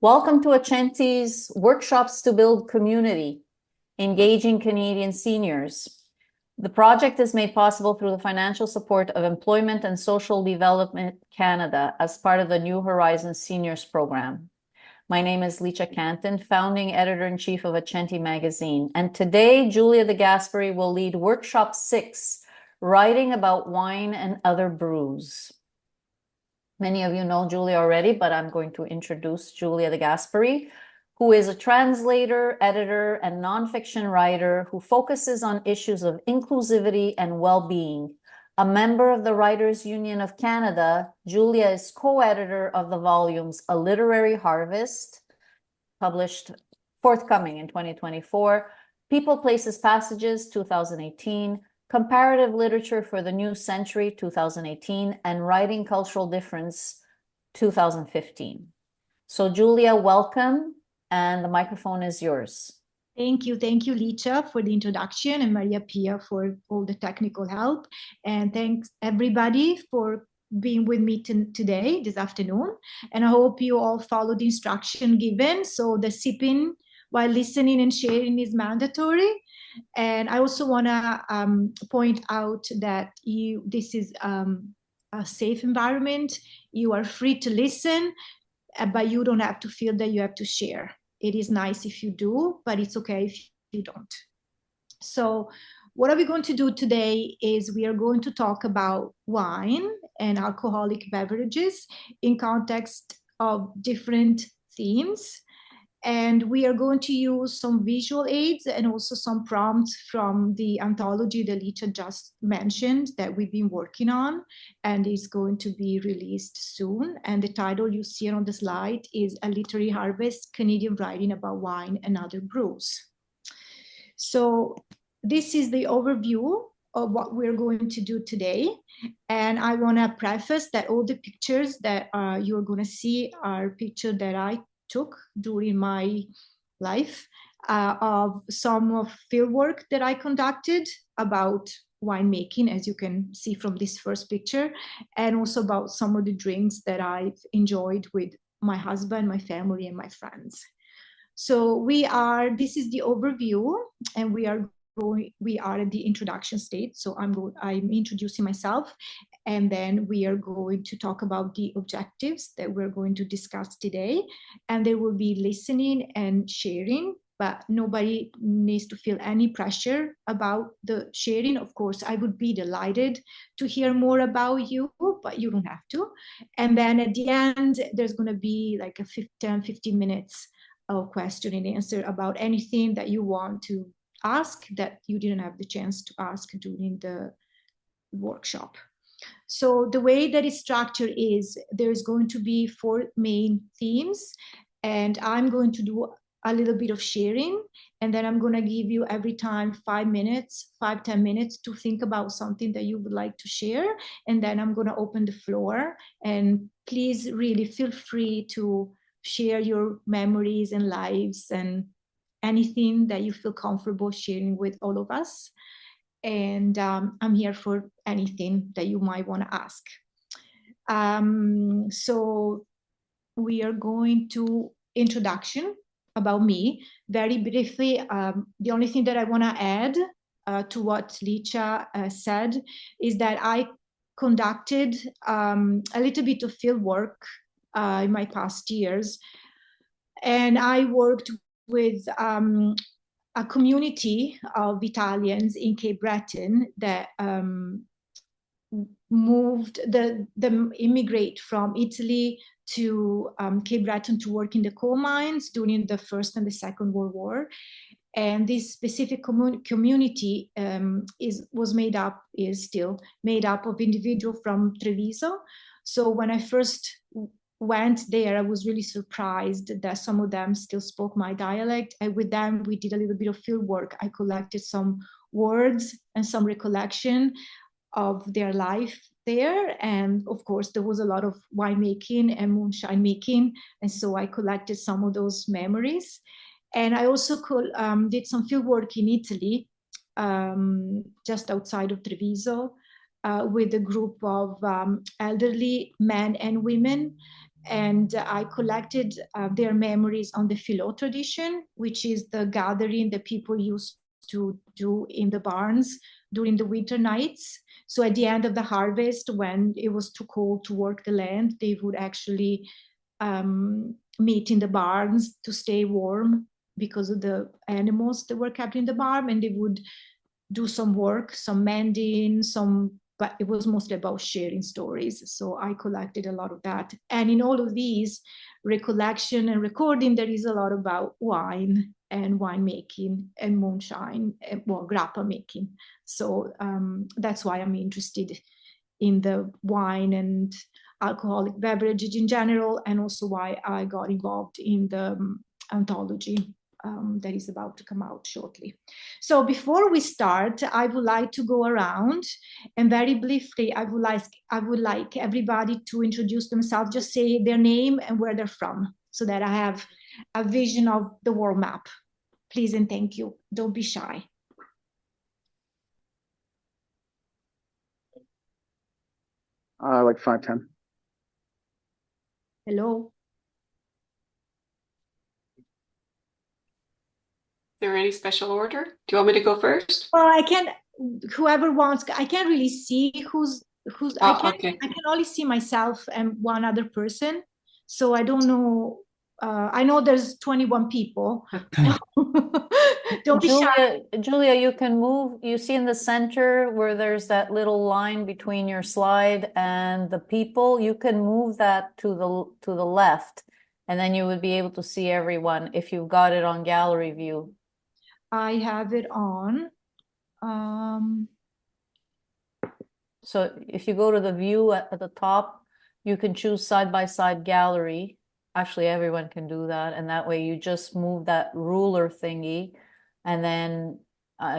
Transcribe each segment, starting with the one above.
Welcome to Accenti's Workshops to Build Community, Engaging Canadian Seniors. The project is made possible through the financial support of Employment and Social Development Canada as part of the New Horizons Seniors Program. My name is Licia Canton, founding editor-in-chief of Accenti magazine. And today, Giulia De Gasperi will lead Workshop 6, Writing About Wine and Other Brews. Many of you know Giulia already, but I'm going to introduce Giulia De Gasperi, who is a translator, editor, and nonfiction writer who focuses on issues of inclusivity and well-being. A member of the Writers' Union of Canada, Giulia is co-editor of the volumes A Literary Harvest, published forthcoming in 2024, People, Places, Passages, 2018, Comparative Literature for the New Century, 2018, and Writing Cultural Difference, 2015. So Giulia, welcome, and the microphone is yours. Thank you, Licia, for the introduction, and Maria Pia for all the technical help. And thanks everybody for being with me today, this afternoon. And I hope you all follow the instruction given. So the sipping while listening and sharing is mandatory. And I also want to point out that this is a safe environment. You are free to listen, but you don't have to feel that you have to share. It is nice if you do, but it's okay if you don't. So what are we going to do today is we are going to talk about wine and alcoholic beverages in context of different themes. And we are going to use some visual aids and also some prompts from the anthology that Licia just mentioned that we've been working on and is going to be released soon. And the title you see on the slide is A Literary Harvest, Canadian Writing About Wine and Other Brews. So this is the overview of what we're going to do today. And I want to preface that all the pictures that you're going to see are pictures that I took during my life of some of field work that I conducted about winemaking, as you can see from this first picture, and also about some of the drinks that I've enjoyed with my husband, my family, and my friends. So this is the overview, and we are at the introduction stage. So I'm introducing myself, and then we are going to talk about the objectives that we're going to discuss today. And there will be listening and sharing, but nobody needs to feel any pressure about the sharing. Of course, I would be delighted to hear more about you, but you don't have to. And then at the end, there's going to be like a 10-15 minutes of question and answer about anything that you want to ask that you didn't have the chance to ask during the workshop. So the way that it's structured is there's going to be 4 main themes, and I'm going to do a little bit of sharing, and then I'm going to give you every time 5-10 minutes to think about something that you would like to share, and then I'm going to open the floor. And please really feel free to share your memories and lives and anything that you feel comfortable sharing with all of us. And I'm here for anything that you might want to ask. So we are going to introduction about me very briefly. The only thing that I want to add to what Licia said is that I conducted a little bit of field work in my past years, and I worked with a community of Italians in Cape Breton that immigrate from Italy to Cape Breton to work in the coal mines during the First and the Second World War. And this specific community is still made up of individuals from Treviso. So when I first went there, I was really surprised that some of them still spoke my dialect. And with them, we did a little bit of field work. I collected some words and some recollection of their life there. And of course, there was a lot of winemaking and moonshine making. And so I collected some of those memories. And I also did some field work in Italy, just outside of Treviso, with a group of elderly men and women. And I collected their memories on the Philo tradition, which is the gathering that people used to do in the barns during the winter nights. So at the end of the harvest, when it was too cold to work the land, they would actually meet in the barns to stay warm because of the animals that were kept in the barn, and they would do some work, some mending, but it was mostly about sharing stories. So I collected a lot of that. And in all of these recollection and recording, there is a lot about wine and winemaking and moonshine, and, well, grappa making. So that's why I'm interested in the wine and alcoholic beverages in general, and also why I got involved in the anthology that is about to come out shortly. So before we start, I would like to go around, and very briefly, I would like everybody to introduce themselves, just say their name and where they're from, so that I have a vision of the world map. Please and thank you. Don't be shy. Like 5'10". Hello. Is there any special order? Do you want me to go first? Well, I can. Whoever wants. I can't really see who's. Okay. I can only see myself and one other person, so I don't know. I know there's 21 people. Don't be shy. Julia, you can move. You see in the center where there's that little line between your slide and the people. You can move that to the left, and then you would be able to see everyone if you've got it on gallery view. I have it on. So if you go to the view at the top, you can choose side-by-side gallery. Actually, everyone can do that. And that way you just move that ruler thingy, and then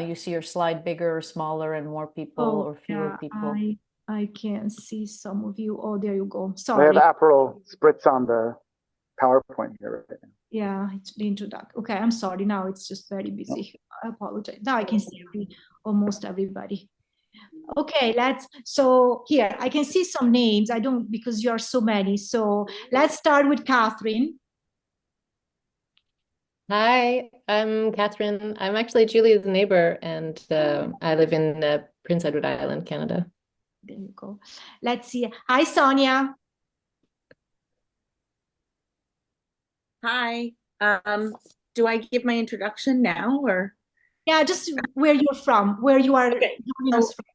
you see your slide bigger or smaller and more people or fewer people. I can see some of you. Oh, there you go. They Sorry. have Aperol Spritz on the PowerPoint here right now. Yeah, it's the introduction. Okay, I'm sorry. Now it's just very busy. I apologize. Now I can see almost everybody. Okay, so here, I can see some names. I don't, because you are so many. So let's start with Catherine. Hi, I'm Catherine. I'm actually Julia's neighbor, and I live in Prince Edward Island, Canada. There you go. Let's see. Hi, Sonia. Hi. Do I give my introduction now or? Yeah, just where you're from, where you are. Okay. From.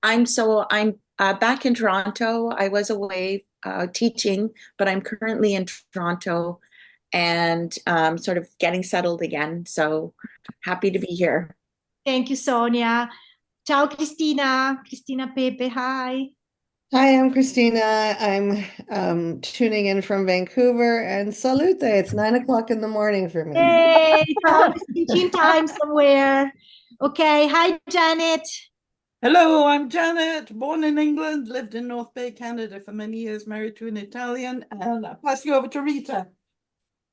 I'm back in Toronto. I was away teaching, but I'm currently in Toronto and sort of getting settled again. So happy to be here. Thank you, Sonia. Ciao, Cristina. Cristina Pepe, hi. Hi, I'm Christina. I'm tuning in from Vancouver, and salute. It's 9 o'clock in the morning for me. Hey, it's always teaching time somewhere. Okay, hi, Janet. Hello, I'm Janet, born in England, lived in North Bay, Canada for many years, married to an Italian, and I'll pass you over to Rita.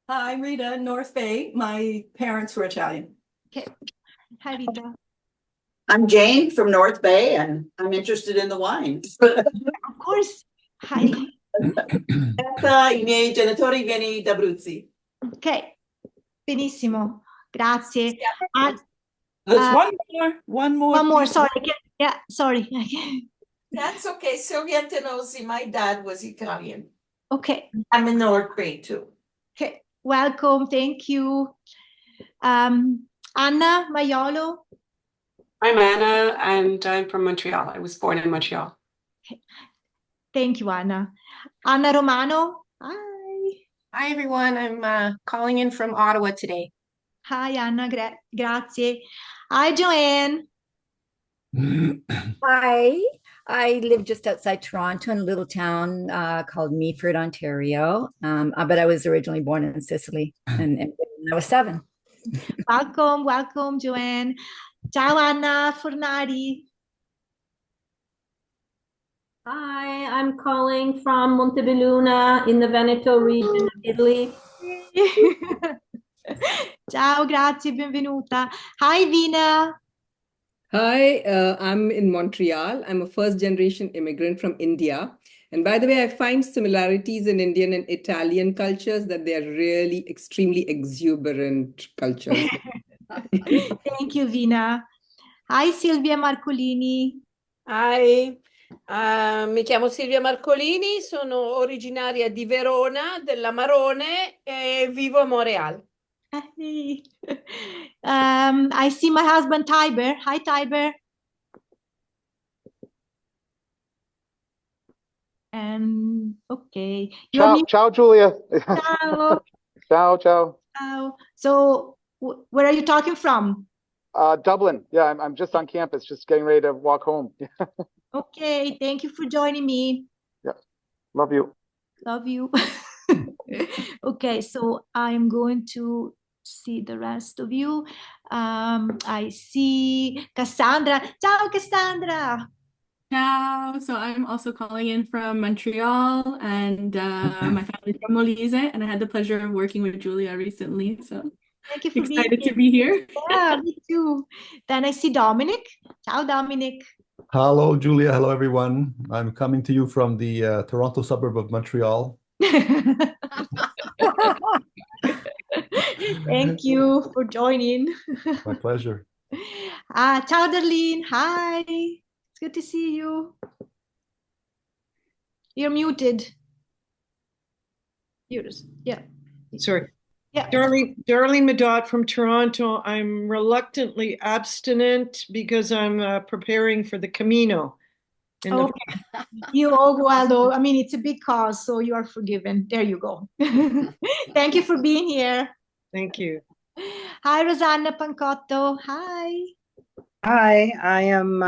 Hi, Rita, North Bay. My parents were Italian. Okay, hi, Rita. I'm Jane from North Bay, and I'm interested in the wines. Of course. Hi. I miei genitori vieni da Abruzzi. Ok, benissimo. Grazie. There's one more. One more, sorry. Yeah, sorry. That's okay. Sylvia Tenosi, my dad was Italian. Okay. I'm in North Bay too. Okay, welcome. Thank you. Anna Maiolo. I'm Anna, and I'm from Montreal. I was born in Montreal. Okay. Thank you, Anna. Anna Romano. Hi. Hi, everyone. I'm calling in from Ottawa today. Hi, Anna. Grazie. Hi, Joanne. Hi. I live just outside Toronto in a little town called Meaford, Ontario. But I was originally born in Sicily, and when I was 7. Welcome, Joanne. Ciao, Anna Fornari. Hi, I'm calling from Montebelluna in the Veneto region of Italy. Ciao, grazie, benvenuta. Hi, Vina. Hi, I'm in Montreal. I'm a first-generation immigrant from India, And by the way, I find similarities in Indian and Italian cultures that they are really extremely exuberant cultures. Thank you, Vina. Hi, Silvia Marcolini. Hi, mi chiamo Silvia Marcolini, sono originaria di Verona, dell'Amarone e vivo a Montreal. Hey. I see my husband Tiber. Hi, Tiber. And okay. Ciao, Giulia. Ciao. Ciao. Ciao. So, where are you talking from? Dublin. Yeah, I'm just on campus, just getting ready to walk home. Okay, thank you for joining me. Yeah, love you. Love you. Okay, so I'm going to see the rest of you. I see Cassandra. Ciao, Cassandra. Ciao. So I'm also calling in from Montreal, and my family's from Molise, and I had the pleasure of working with Giulia recently. So thank you for excited being to be here. Yeah, me too. Then I see Dominic. Ciao, Dominic. Hello, Julia. Hello, everyone. I'm coming to you from the Toronto suburb of Montreal. Thank you for joining. My pleasure. Ciao, Darlene. Hi. It's good to see you. You're muted. Yeah. Sorry. Yeah. Darlene Madot from Toronto. I'm reluctantly abstinent because I'm preparing for the Camino. Okay. You Waldo. I mean, it's a big cause, so you are forgiven. There you go. Thank you for being here. Thank you. Hi, Rosanna Pancotto. Hi. Hi, I am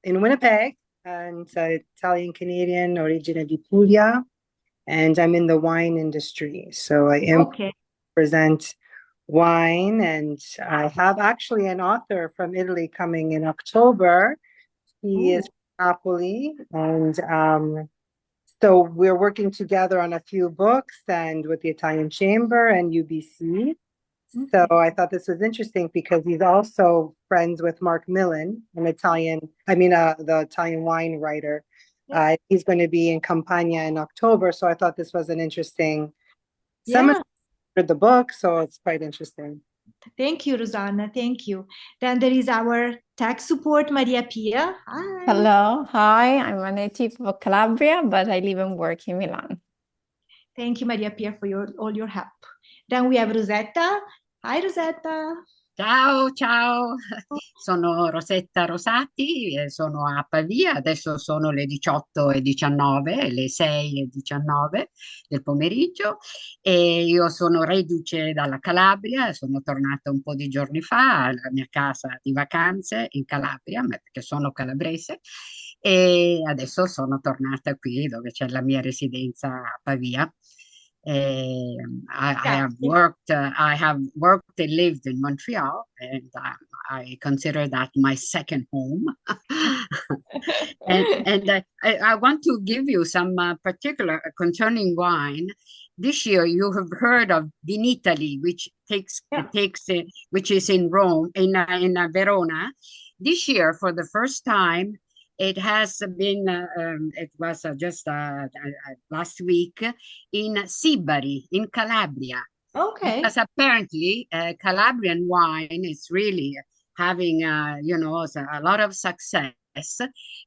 in Winnipeg, and Italian Canadian, origine di Puglia, and I'm in the wine industry. So I am present wine, and I have actually an author from Italy coming in October. He is from Napoli, and so we're working together on a few books and with the Italian Chamber and UBC. So I thought this was interesting because he's also friends with Mark Millen, the Italian wine writer. He's going to be in Campania in October. So I thought this was an interesting summer for the book. So it's quite interesting. Thank you, Rosanna. Thank you. Then there is our tech support, Maria Pia. Hi. Hello. Hi. I'm a native of Calabria, but I live and work in Milan. Thank you, Maria Pia, for all your help. Then we have Rosetta. Hi, Rosetta. Ciao, sono Rosetta Rosati, sono a Pavia, adesso sono le 18:19, le 6:19 del pomeriggio e io sono reduce dalla Calabria, sono tornata un po' di giorni fa alla mia casa di vacanze in Calabria, perché sono calabrese, e adesso sono tornata qui dove c'è la mia residenza a Pavia. I have worked and lived in Montreal, and I consider that my second home. and I want to give you some particular concerning wine. This year, you have heard of Vinitaly, which which is in Rome, in Verona. This year, for the first time, it has been, it was just last week in Sibari, in Calabria. Okay. Because apparently Calabrian wine is really having, a lot of success.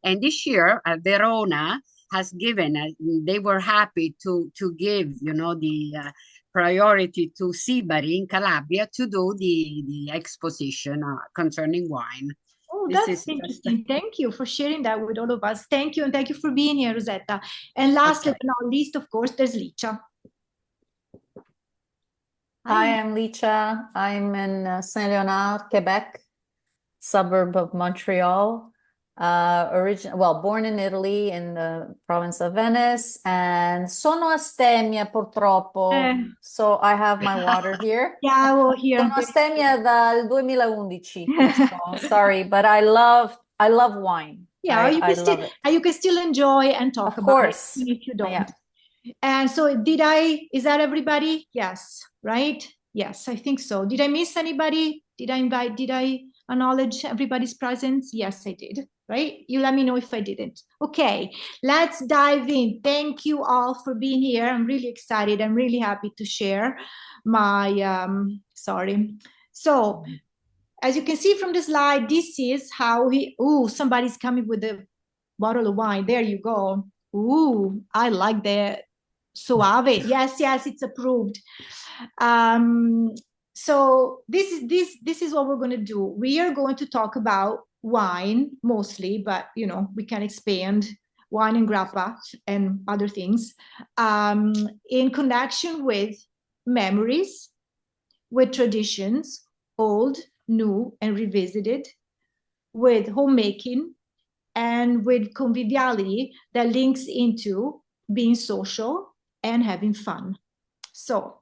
And this year, Verona has given, they were happy to give, the priority to Sibari in Calabria to do the exposition concerning wine. Oh, that's interesting. Thank you for sharing that with all of us. Thank you, and thank you for being here, Rosetta. And last but not least, of course, there's Licia. Hi, I'm Licia. I'm in Saint-Léonard, Quebec, suburb of Montreal. Born in Italy in the province of Venice, and sono astemia purtroppo. So I have my water here. Sono astemia dal 2011. So sorry, but I love wine. Yeah, you can still enjoy and talk about it if you don't. Yeah. And so is that everybody? Yes, right? Yes, I think so. Did I miss anybody? Did I acknowledge everybody's presence? Yes, I did. right? You let me know if I didn't. Okay, let's dive in. Thank you all for being here. I'm really excited. I'm really happy to share my, sorry. So as you can see from the slide, this is how somebody's coming with a bottle of wine. There you go. Ooh, I like that. Suave. Yes, it's approved. So this is what we're going to do. We are going to talk about wine mostly, but we can expand wine and grappa and other things in connection with memories, with traditions, old, new, and revisited, with homemaking, and with conviviality that links into being social and having fun. So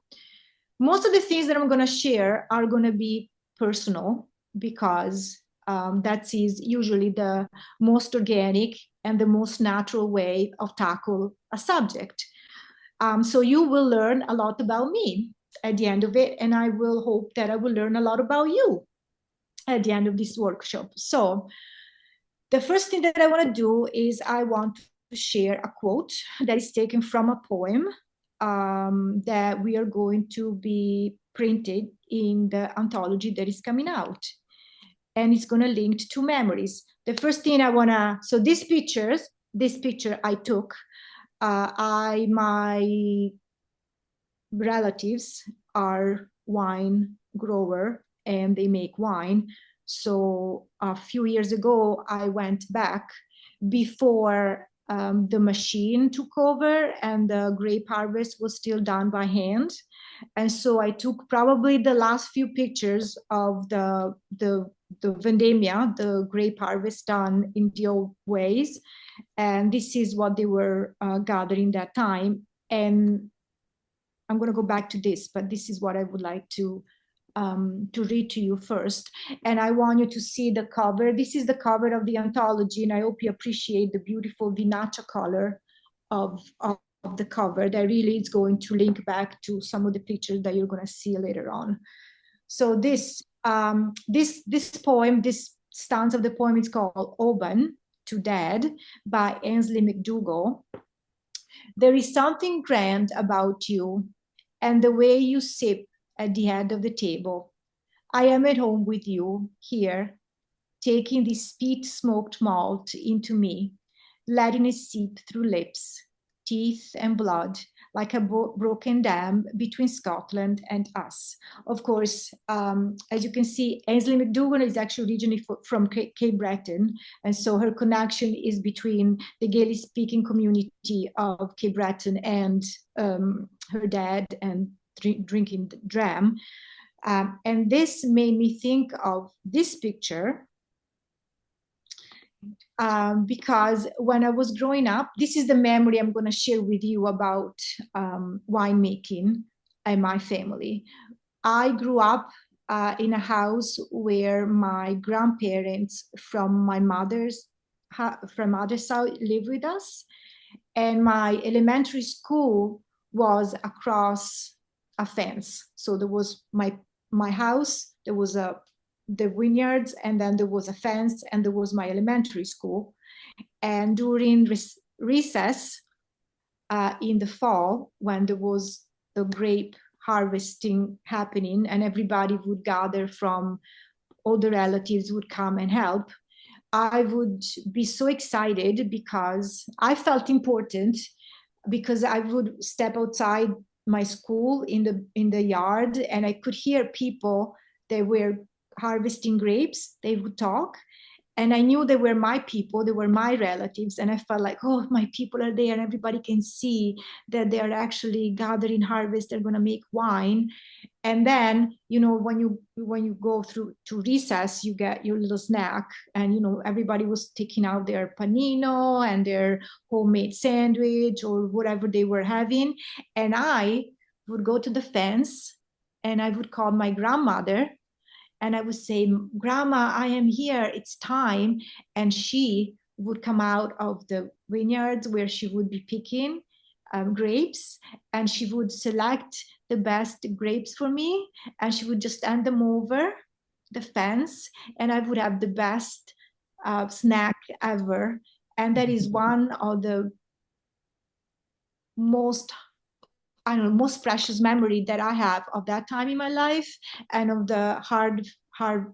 most of the things that I'm going to share are going to be personal, because that is usually the most organic and the most natural way of tackle a subject. So you will learn a lot about me at the end of it, and I will hope that I will learn a lot about you at the end of this workshop. So the first thing that I want to do is I want to share a quote that is taken from a poem that we are going to be printed in the anthology that is coming out. And it's going to link to memories. The first thing I want to, so this picture I took, my relatives are wine grower and they make wine. So a few years ago, I went back before the machine took over and the grape harvest was still done by hand. And so I took probably the last few pictures of the vendemmia, the grape harvest done in the old ways. And this is what they were gathering that time. And I'm going to go back to this, but this is what I would like to read to you first. And I want you to see the cover. This is the cover of the anthology, and I hope you appreciate the beautiful vinaccia color of the cover that really is going to link back to some of the pictures that you're going to see later on. So this poem, this stanza of the poem is called Oban to Dad by Ainsley McDougall. There is something grand about you and the way you sip at the head of the table. I am at home with you here, taking this peat-smoked malt into me, letting it seep through lips, teeth, and blood, like a broken dam between Scotland and us. Of course, as you can see, Ainsley McDougall is actually originally from Cape Breton, and so her connection is between the Gaelic-speaking community of Cape Breton and her dad and drinking dram. And this made me think of this picture because when I was growing up, this is the memory I'm going to share with you about winemaking and my family. I grew up in a house where my grandparents from my mother's side lived with us, and my elementary school was across a fence. So there was my house, there was the vineyards, and then there was a fence, and there was my elementary school. And during recess in the fall, when there was the grape harvesting happening and everybody would gather from all the relatives would come and help, I would be so excited because I felt important, because I would step outside my school in the yard and I could hear people that were harvesting grapes. They would talk, and I knew they were my people, they were my relatives, and I felt like, oh, my people are there and everybody can see that they are actually gathering harvest, they're going to make wine. And then, when you go through to recess, you get your little snack, and everybody was taking out their panino and their homemade sandwich or whatever they were having, and I would go to the fence and I would call my grandmother and I would say, Grandma, I am here, it's time. And she would come out of the vineyards where she would be picking grapes, and she would select the best grapes for me, and she would just hand them over the fence, and I would have the best snack ever. And that is one of the most, I don't know, most precious memory that I have of that time in my life, and of the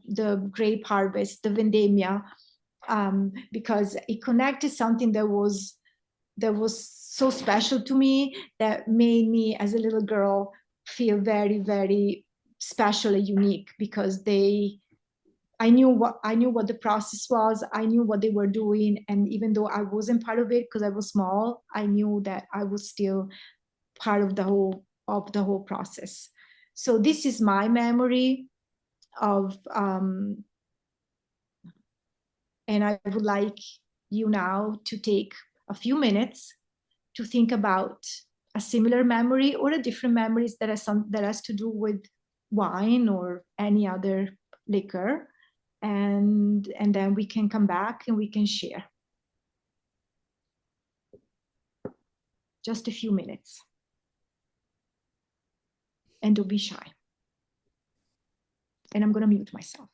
the grape harvest, the vendemmia, because it connected something that was so special to me, that made me as a little girl feel very, very special and unique, because I knew what the process was. I knew what they were doing, and even though I wasn't part of it because I was small, I knew that I was still part of the whole process. So this is my memory of, and I would like you now to take a few minutes to think about a similar memory or a different memories that has to do with wine or any other liquor, and then we can come back and we can share. Just a few minutes. And don't be shy. And I'm going to mute myself.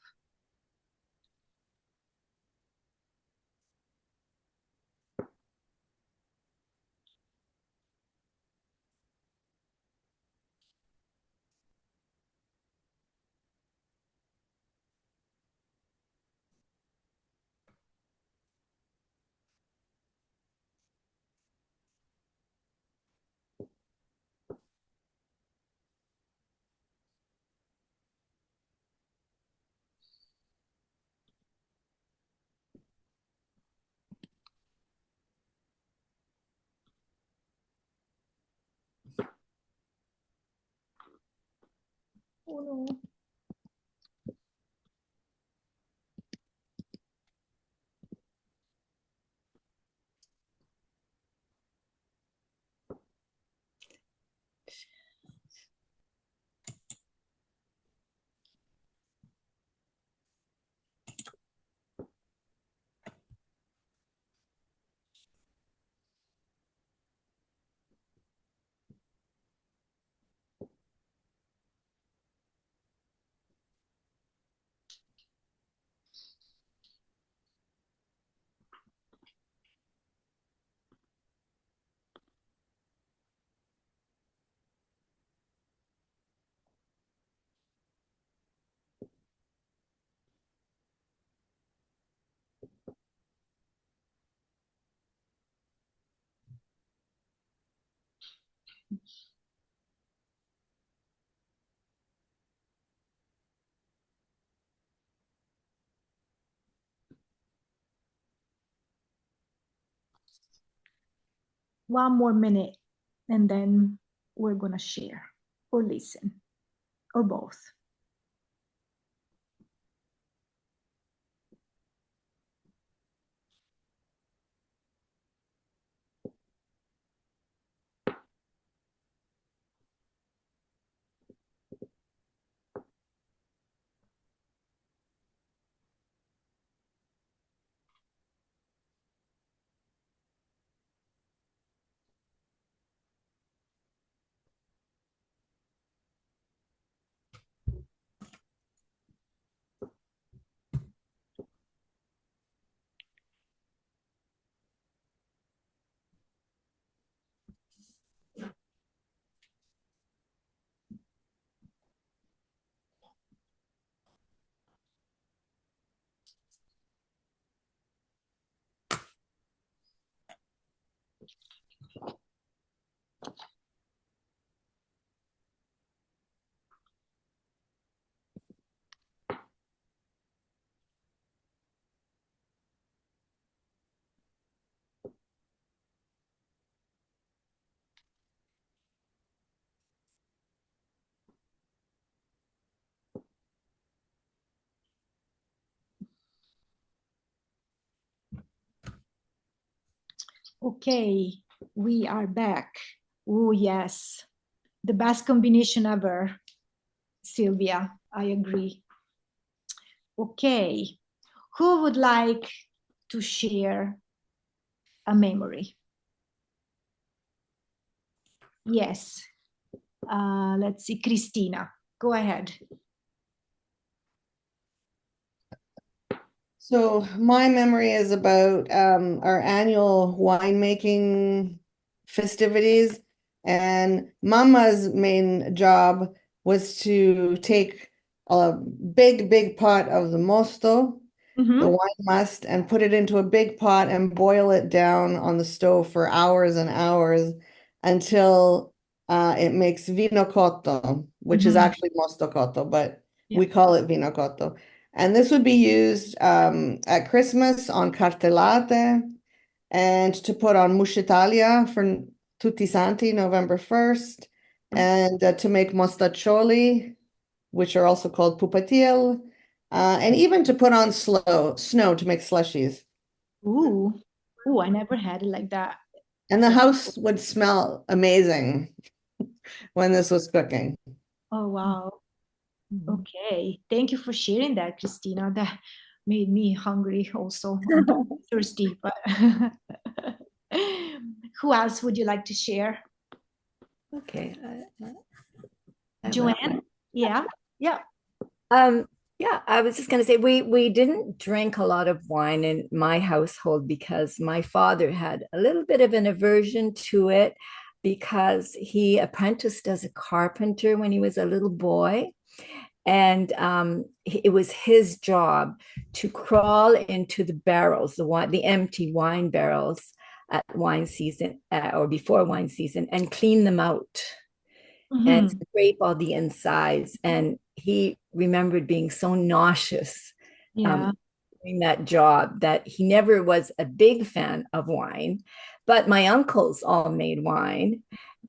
Oh no. One more minute, and then we're going to share or listen or both. Okay, we are back. Oh, yes. The best combination ever, Sylvia. I agree. Okay, who would like to share a memory? Yes. Let's see, Christina, go ahead. So my memory is about our annual winemaking festivities, and Mama's main job was to take a big pot of the mosto, the wine must, and put it into a big pot and boil it down on the stove for hours and hours until it makes vino cotto, which is actually mosto cotto, but we call it vino cotto. And this would be used at Christmas on cartellate and to put on Muscitalia for Tutti Santi, November 1st, and to make mostaccioli, which are also called pupatil, and even to put on snow to make slushies. Ooh, I never had it like that. And the house would smell amazing when this was cooking. Oh, wow. Okay. Thank you for sharing that, Christina. That made me hungry also. I'm thirsty, but who else would you like to share? Okay. Joanne? Yeah. Yeah, I was just going to say we didn't drink a lot of wine in my household because my father had a little bit of an aversion to it because he apprenticed as a carpenter when he was a little boy. And it was his job to crawl into the barrels, the empty wine barrels at wine season or before wine season, and clean them out and scrape all the insides. And he remembered being so nauseous doing that job that he never was a big fan of wine. But my uncles all made wine.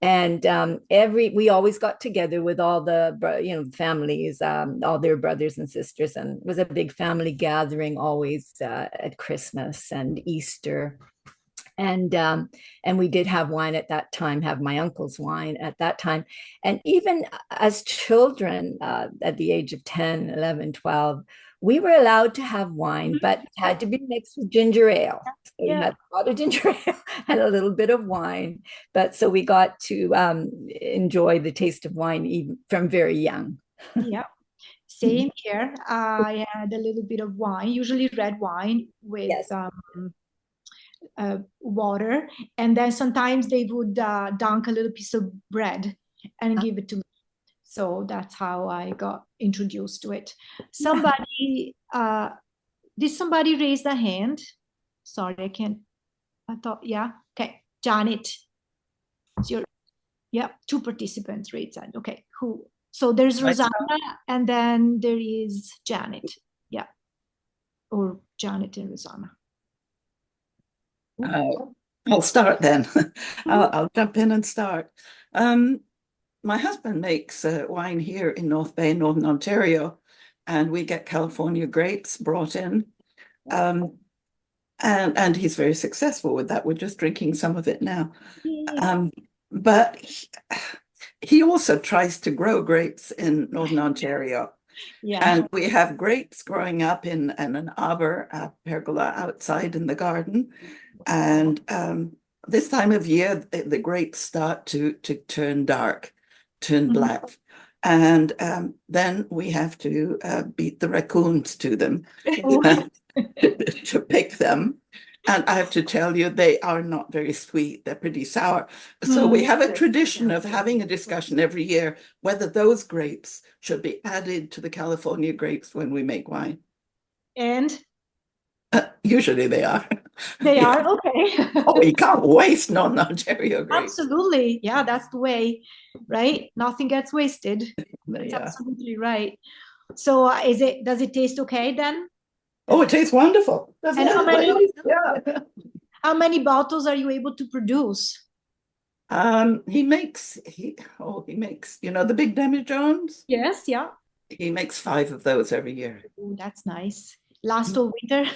And we always got together with all the families, all their brothers and sisters, and it was a big family gathering always at Christmas and Easter. And we did have wine at that time, have my uncle's wine at that time. And even as children, at the age of 10, 11, 12, we were allowed to have wine, but it had to be mixed with ginger ale. So we had a lot of ginger ale and a little bit of wine. But so we got to enjoy the taste of wine even from very young. Yeah. Same here. I had a little bit of wine, usually red wine with water, and then sometimes they would dunk a little piece of bread and give it to me. So that's how I got introduced to it. Somebody, did somebody raise their hand? Sorry, I can't. I thought, yeah. Okay, Janet. It's your, yeah, two participants raised hand. Okay, who? So there's Rosanna, and then there is Janet. Yeah, or Janet and Rosanna. I'll start then. I'll jump in and start. My husband makes wine here in North Bay, Northern Ontario, and we get California grapes brought in. And he's very successful with that. We're just drinking some of it now. But he also tries to grow grapes in Northern Ontario. And we have grapes growing up in an arbor, a pergola outside in the garden. And this time of year, the grapes start to turn dark, turn black. And then we have to beat the raccoons to them to pick them. And I have to tell you, they are not very sweet. They're pretty sour. So we have a tradition of having a discussion every year whether those grapes should be added to the California grapes when we make wine. And? Usually they are. They are? Okay. Oh, you can't waste non-Ontario grapes. Absolutely. Yeah, that's the way, right? Nothing gets wasted. That's absolutely right. So does it taste okay then? Oh, it tastes wonderful. And how many bottles are you able to produce? He makes, you know, the big demijohns? Yes, yeah. He makes 5 of those every year. Oh, that's nice. Last all winter?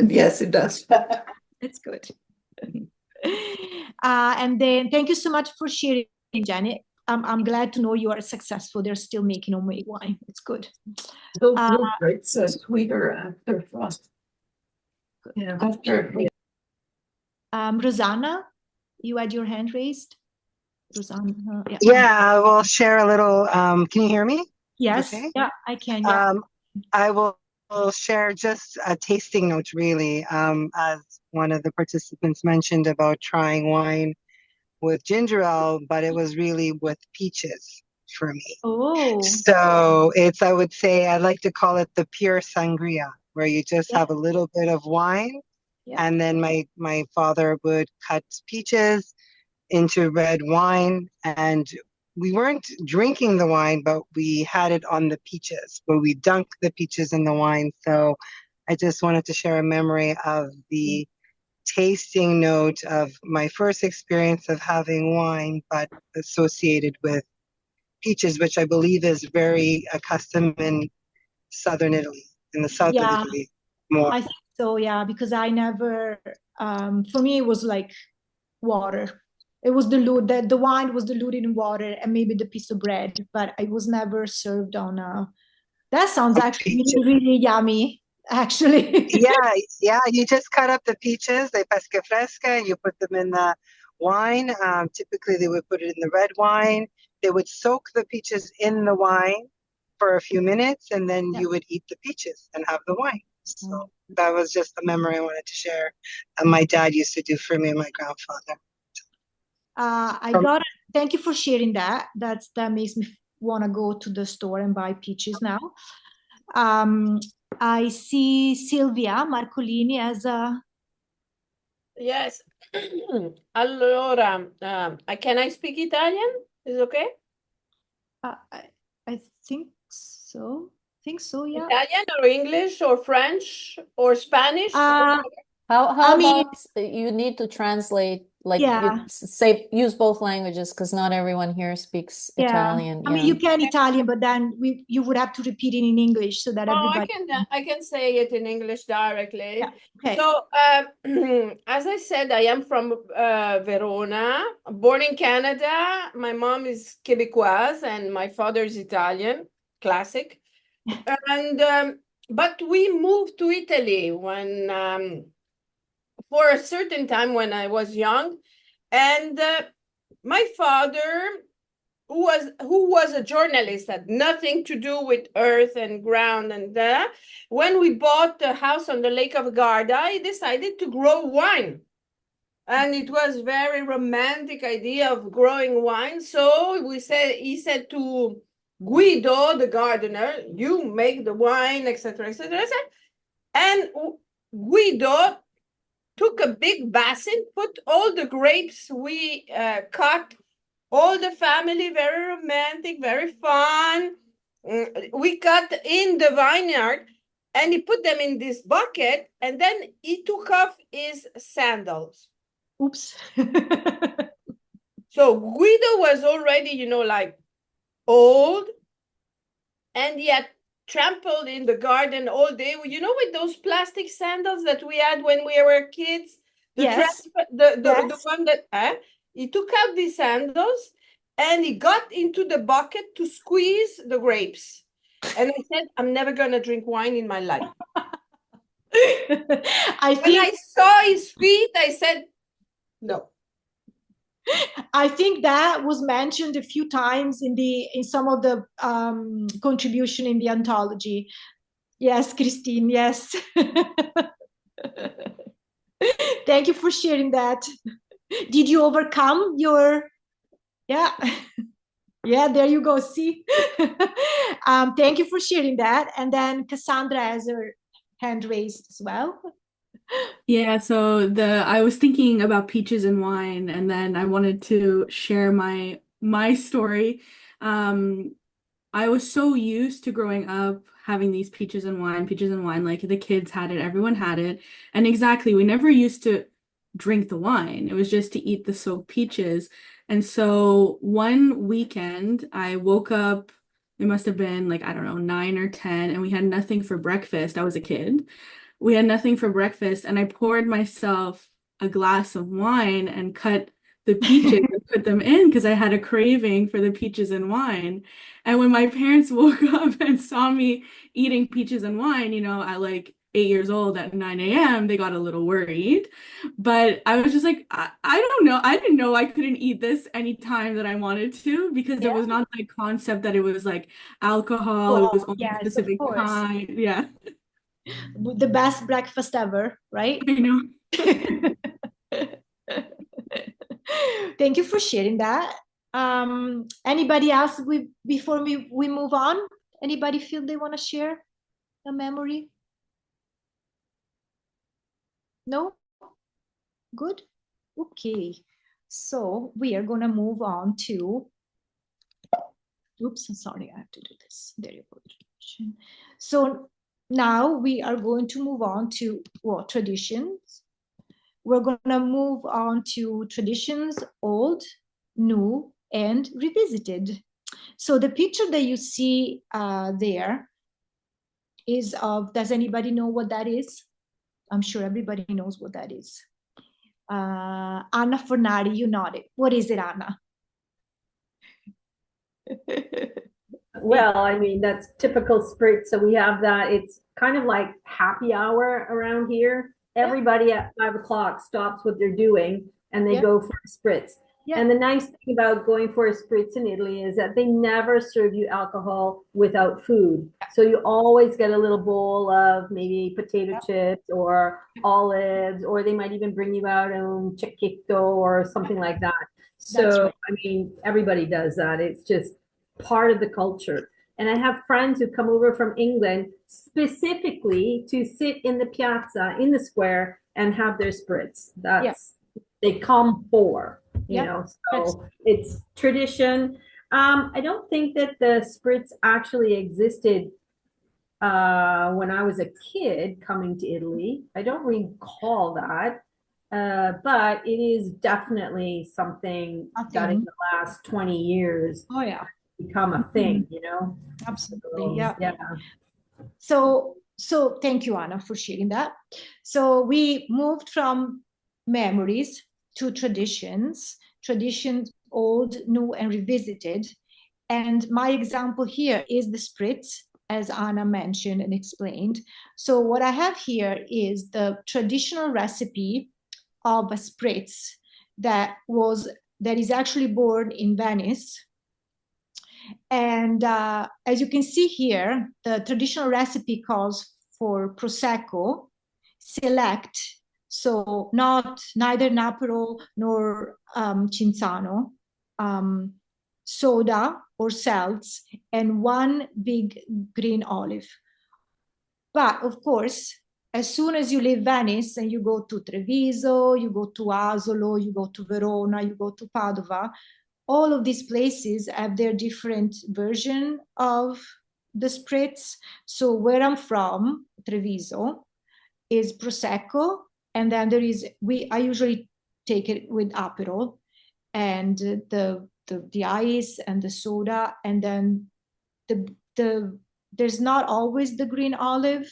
Yes, it does. That's good. And then thank you so much for sharing, Janet. I'm glad to know you are successful. They're still making homemade wine. It's good. Those grapes are sweeter after frost. Yeah, after. Rosanna, you had your hand raised. Rosanna, yeah, I will share a little. Can you hear me? Yes. Okay. Yeah, I can. Yeah. I will will share just a tasting note, really, as one of the participants mentioned about trying wine with ginger ale, but it was really with peaches for me. Oh. So it's, I would say, I like to call it the pure sangria, where you just have a little bit of wine, and then my father would cut peaches into red wine, and we weren't drinking the wine, but we had it on the peaches, where we dunk the peaches in the wine. So I just wanted to share a memory of the tasting note of my first experience of having wine, but associated with peaches, which I believe is very accustomed in southern Italy, in the south of Italy more. I think so, yeah, because I never, for me, it was like water. It was diluted, the wine was diluted in water and maybe the piece of bread, but it was never served on a, that sounds actually really, really yummy, actually. Yeah, you just cut up the peaches, they pesca fresca, and you put them in the wine. Typically, they would put it in the red wine. They would soak the peaches in the wine for a few minutes, and then you would eat the peaches and have the wine. So that was just a memory I wanted to share. And my dad used to do for me and my grandfather. Thank you for sharing that. That makes me want to go to the store and buy peaches now. I see Silvia Marcolini as a... Yes. Allora, can I speak Italian? Is it okay? I think so. Yeah. Italian or English or French or Spanish? How I mean, about you need to translate, like Yeah. you say, use both languages because not everyone here speaks Italian. I mean, you can Italian, but then you would have to repeat it in English so that everybody... I can say it in English directly. Okay. So, as I said, I am from Verona, born in Canada. My mom is Quebecoise and my father is Italian, classic. And but we moved to Italy when for a certain time when I was young, and my father, who was a journalist, had nothing to do with earth and ground, and when we bought the house on the Lake of Garda, he decided to grow wine, and it was very romantic idea of growing wine. So he said to Guido, the gardener, you make the wine, etc., etc., and Guido took a big basin, put all the grapes we cut, all the family, very romantic, very fun. We cut in the vineyard, and he put them in this bucket, and then he took off his sandals. Oops. So Guido was already, like old, and he had trampled in the garden all day. With those plastic sandals that we had when we were kids. The one that he took out the sandals and he got into the bucket to squeeze the grapes. And I said, I'm never gonna drink wine in my life. When I saw his feet, I said, no. I think that was mentioned a few times in some of the contribution in the anthology. Yes, Christine, yes. Thank you for sharing that. Did you overcome your... Yeah, there you go, see? Thank you for sharing that. And then Cassandra has her hand raised as well. Yeah, so I was thinking about peaches and wine, and then I wanted to share my story. I was so used to growing up having these peaches and wine, like the kids had it, everyone had it. And exactly, we never used to drink the wine. It was just to eat the soaked peaches. And so one weekend I woke up, it must have been like, I don't know, 9 or 10, and we had nothing for breakfast. I was a kid. We had nothing for breakfast, and I poured myself a glass of wine and cut the peaches and put them in because I had a craving for the peaches and wine. And when my parents woke up and saw me eating peaches and wine, at like 8 years old at 9 a.m., they got a little worried. But I was just like, I don't know. I didn't know I couldn't eat this anytime that I wanted to, because there was not the concept that it was like alcohol. It was only a specific kind. Yeah. The best breakfast ever, right? I know. Thank you for sharing that. Anybody else before we move on? Anybody feel they want to share a memory? No? Good? Okay. So we are going to move on to, oops, I'm sorry, I have to do this. There you go. So now we are going to move on to traditions. We're going to move on to traditions, old, new, and revisited. So the picture that you see there is of, does anybody know what that is? I'm sure everybody knows what that is. Anna Fornari, you nodded. What is it, Anna? Well, I mean, that's typical spritz. So we have that. It's kind of like happy hour around here. Everybody at 5 o'clock stops what they're doing and they go for a spritz. And the nice thing about going for a spritz in Italy is that they never serve you alcohol without food. So you always get a little bowl of maybe potato chips or olives, or they might even bring you out un cecchetto or something like that. So, right. I mean, everybody does that. It's just part of the culture. And I have friends who come over from England specifically to sit in the piazza, in the square, and have their spritz. That's they come for, you know, so it's tradition. I don't think that the spritz actually existed when I was a kid coming to Italy. I don't recall that. But it is definitely something that in the last 20 years become a thing, you know? Absolutely, so, yeah. So thank you, Anna, for sharing that. So we moved from memories to traditions, old, new, and revisited. And my example here is the spritz, as Anna mentioned and explained. So what I have here is the traditional recipe of a spritz that is actually born in Venice. And as you can see here, the traditional recipe calls for Prosecco, select, so neither Aperol nor Cinzano, soda or seltz, and one big green olive. But of course, as soon as you leave Venice and you go to Treviso, you go to Asolo, you go to Verona, you go to Padova, all of these places have their different version of the spritz. So where I'm from, Treviso, is Prosecco, and then I usually take it with Aperol, and the ice and the soda, and then there's not always the green olive.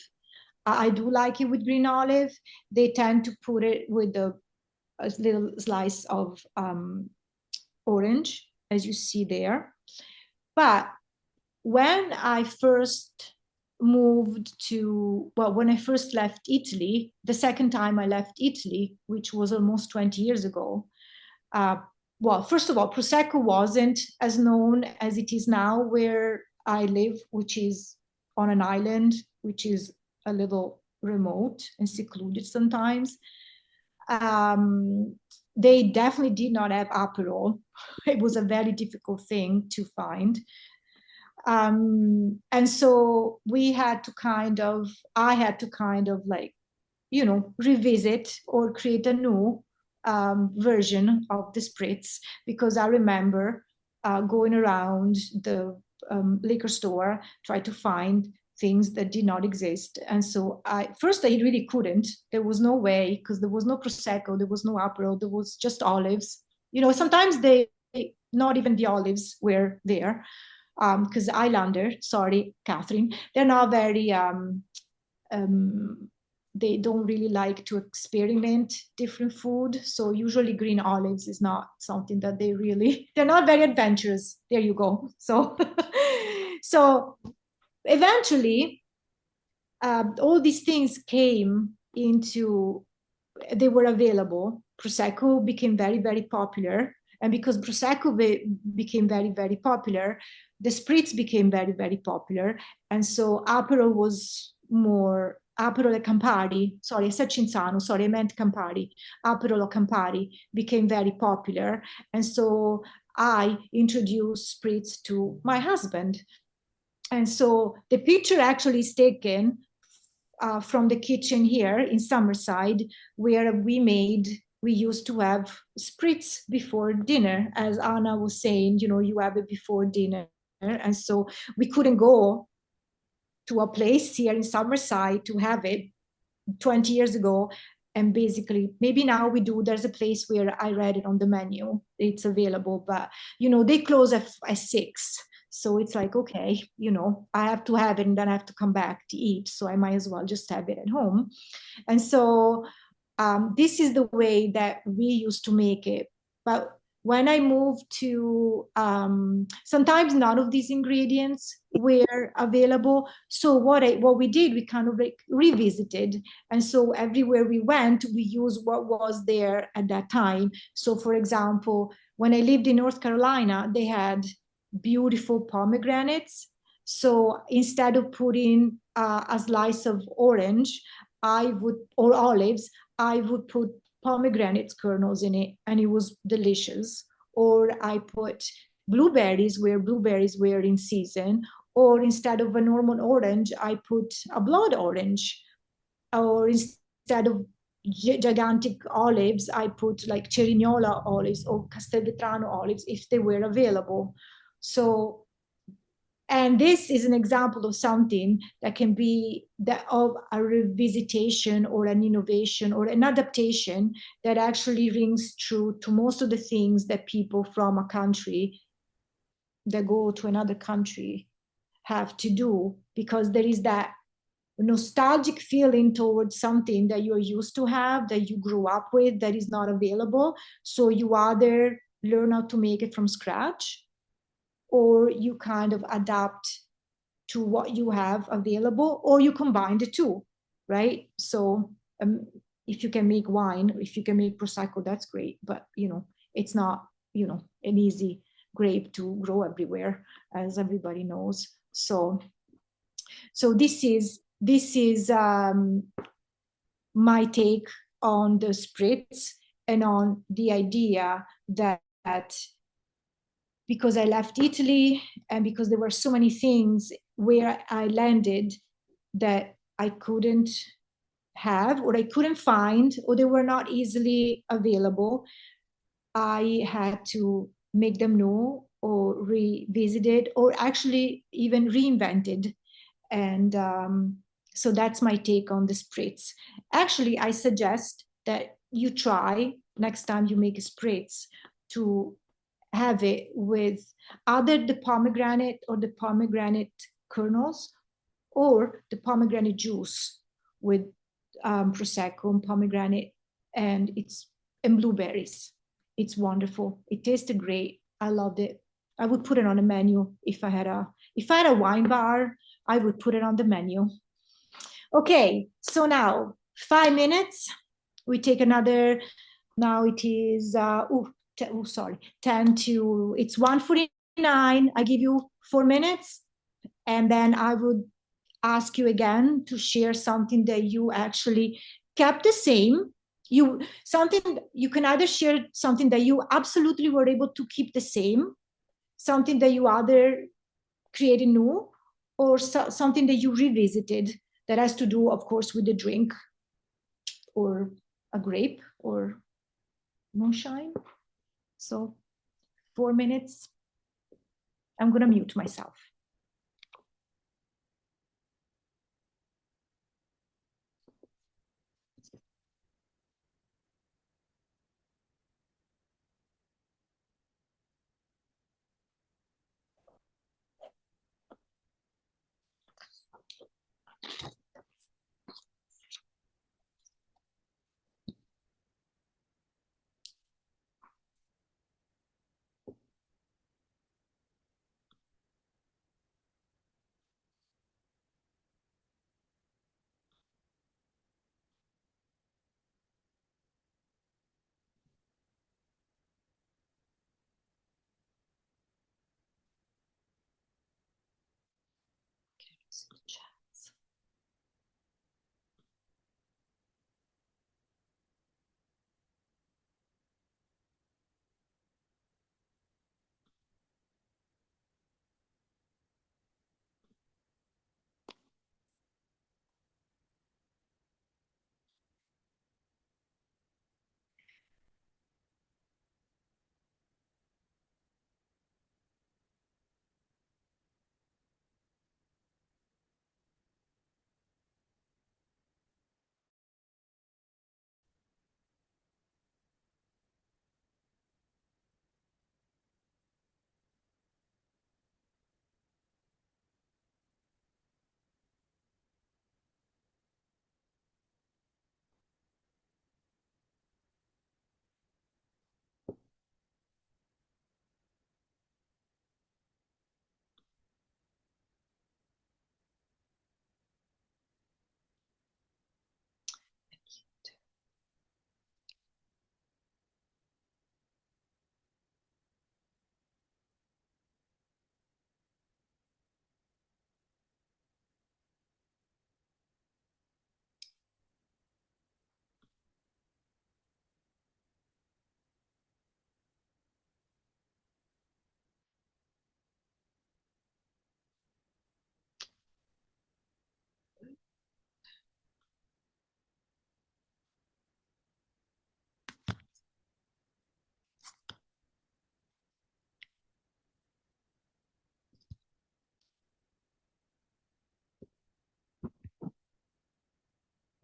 I do like it with green olive. They tend to put it with a little slice of orange, as you see there. But when I first when I first left Italy, the second time I left Italy, which was almost 20 years ago, well, first of all, Prosecco wasn't as known as it is now where I live, which is on an island, which is a little remote and secluded sometimes. They definitely did not have Aperol. It was a very difficult thing to find. And so I had to kind of like, you know, revisit or create a new version of the spritz, because I remember going around the liquor store, try to find things that did not exist. And so first I really couldn't. There was no way, because there was no Prosecco, there was no Aperol, there was just olives. You know, sometimes not even the olives were there, because Islander, sorry, Catherine, they're not very, they don't really like to experiment different food. So usually green olives is not something that they're not very adventurous. There you go. So, so eventually, all these things they were available. Prosecco became very, very popular. And because Prosecco became very, very popular, the spritz became very, very popular. And so Aperol was more Aperol e Campari, sorry, I said Cinzano, sorry, I meant Campari. Aperol or Campari became very popular. And so I introduced spritz to my husband. And so the picture actually is taken from the kitchen here in Summerside, where we used to have spritz before dinner. As Anna was saying, you have it before dinner. And so we couldn't go to a place here in Summerside to have it 20 years ago. And basically, maybe now we do. There's a place where I read it on the menu. It's available, but, they close at 6. So it's like, okay, I have to have it and then I have to come back to eat. So I might as well just have it at home. And so this is the way that we used to make it. But when I moved to, sometimes none of these ingredients were available. So what we did, we kind of like revisited. And so everywhere we went, we used what was there at that time. So for example, when I lived in North Carolina, they had beautiful pomegranates. So instead of putting a slice of orange, or olives, I would put pomegranate kernels in it, and it was delicious. Or I put blueberries where blueberries were in season, or instead of a normal orange, I put a blood orange. Or instead of gigantic olives, I put like Cerignola olives or Castelvetrano olives if they were available. So, and this is an example of something that can be of a revisitation or an innovation or an adaptation that actually rings true to most of the things that people from a country that go to another country have to do, because there is that nostalgic feeling towards something that you're used to have, that you grew up with, that is not available. So you either learn how to make it from scratch, or you kind of adapt to what you have available, or you combine the two, right? So if you can make wine, if you can make Prosecco, that's great. But, it's not, an easy grape to grow everywhere, as everybody knows. So this is my take on the spritz and on the idea that because I left Italy and because there were so many things where I landed that I couldn't have, or I couldn't find, or they were not easily available, I had to make them new or revisited or actually even reinvented. And so that's my take on the spritz. Actually, I suggest that you try next time you make a spritz to have it with either the pomegranate or the pomegranate kernels, or the pomegranate juice with Prosecco and pomegranate and blueberries. It's wonderful. It tasted great. I loved it. I would put it on a menu if I had a wine bar. I would put it on the menu. Okay, so now 5 minutes. We take another. Now it is 10 to. It's 1:49. I give you 4 minutes, and then I would ask you again to share something that you actually kept the same. You can either share something that you absolutely were able to keep the same, something that you either created new, or something that you revisited that has to do, of course, with the drink or a grape or moonshine. So 4 minutes. I'm going to mute myself.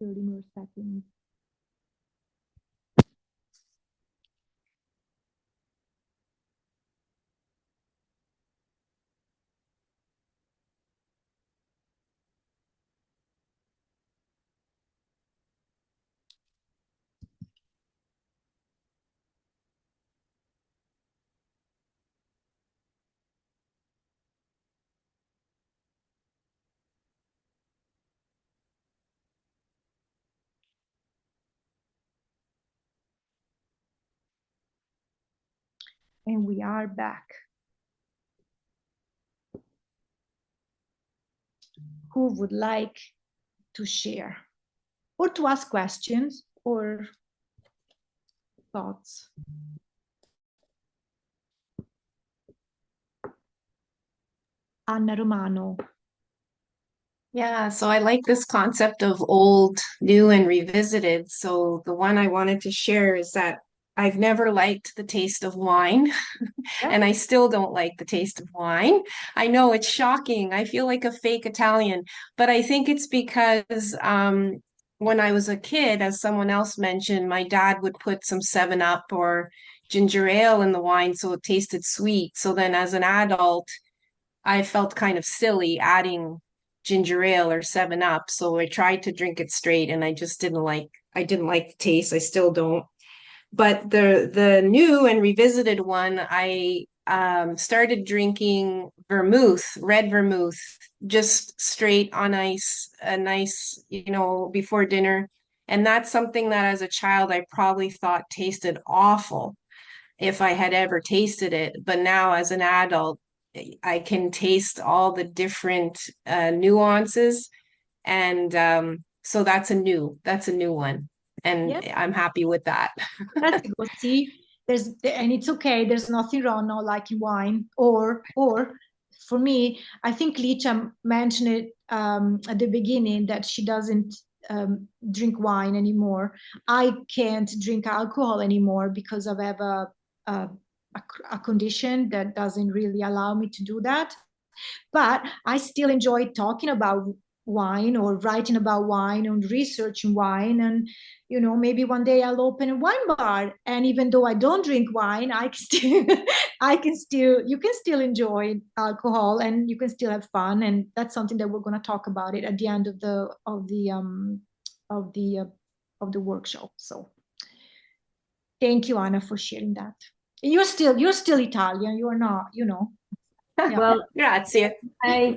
30 more seconds. And we are back. Who would like to share or to ask questions or thoughts? Anna Romano. Yeah, so I like this concept of old, new, and revisited. So the one I wanted to share is that I've never liked the taste of wine, and I still don't like the taste of wine. I know it's shocking. I feel like a fake Italian, but I think it's because when I was a kid, as someone else mentioned, my dad would put some 7-Up or ginger ale in the wine so it tasted sweet. So then as an adult, I felt kind of silly adding ginger ale or 7-Up. So I tried to drink it straight and I just I didn't like the taste. I still don't. But the new and revisited one, I started drinking vermouth, red vermouth, just straight on ice, a nice, before dinner. And that's something that as a child I probably thought tasted awful if I had ever tasted it. But now as an adult, I can taste all the different nuances. And so that's a new one. And I'm happy with that. That's good. See, and it's okay. There's nothing wrong not liking wine. Or for me, I think Licia mentioned it at the beginning that she doesn't drink wine anymore. I can't drink alcohol anymore because I have a condition that doesn't really allow me to do that. But I still enjoy talking about wine or writing about wine and researching wine. And, maybe one day I'll open a wine bar. And even though I don't drink wine, you can still enjoy alcohol and you can still have fun. And that's something that we're going to talk about it at the end of the workshop. So thank you, Anna, for sharing that. You're still Italian. You are not, Well, grazie. I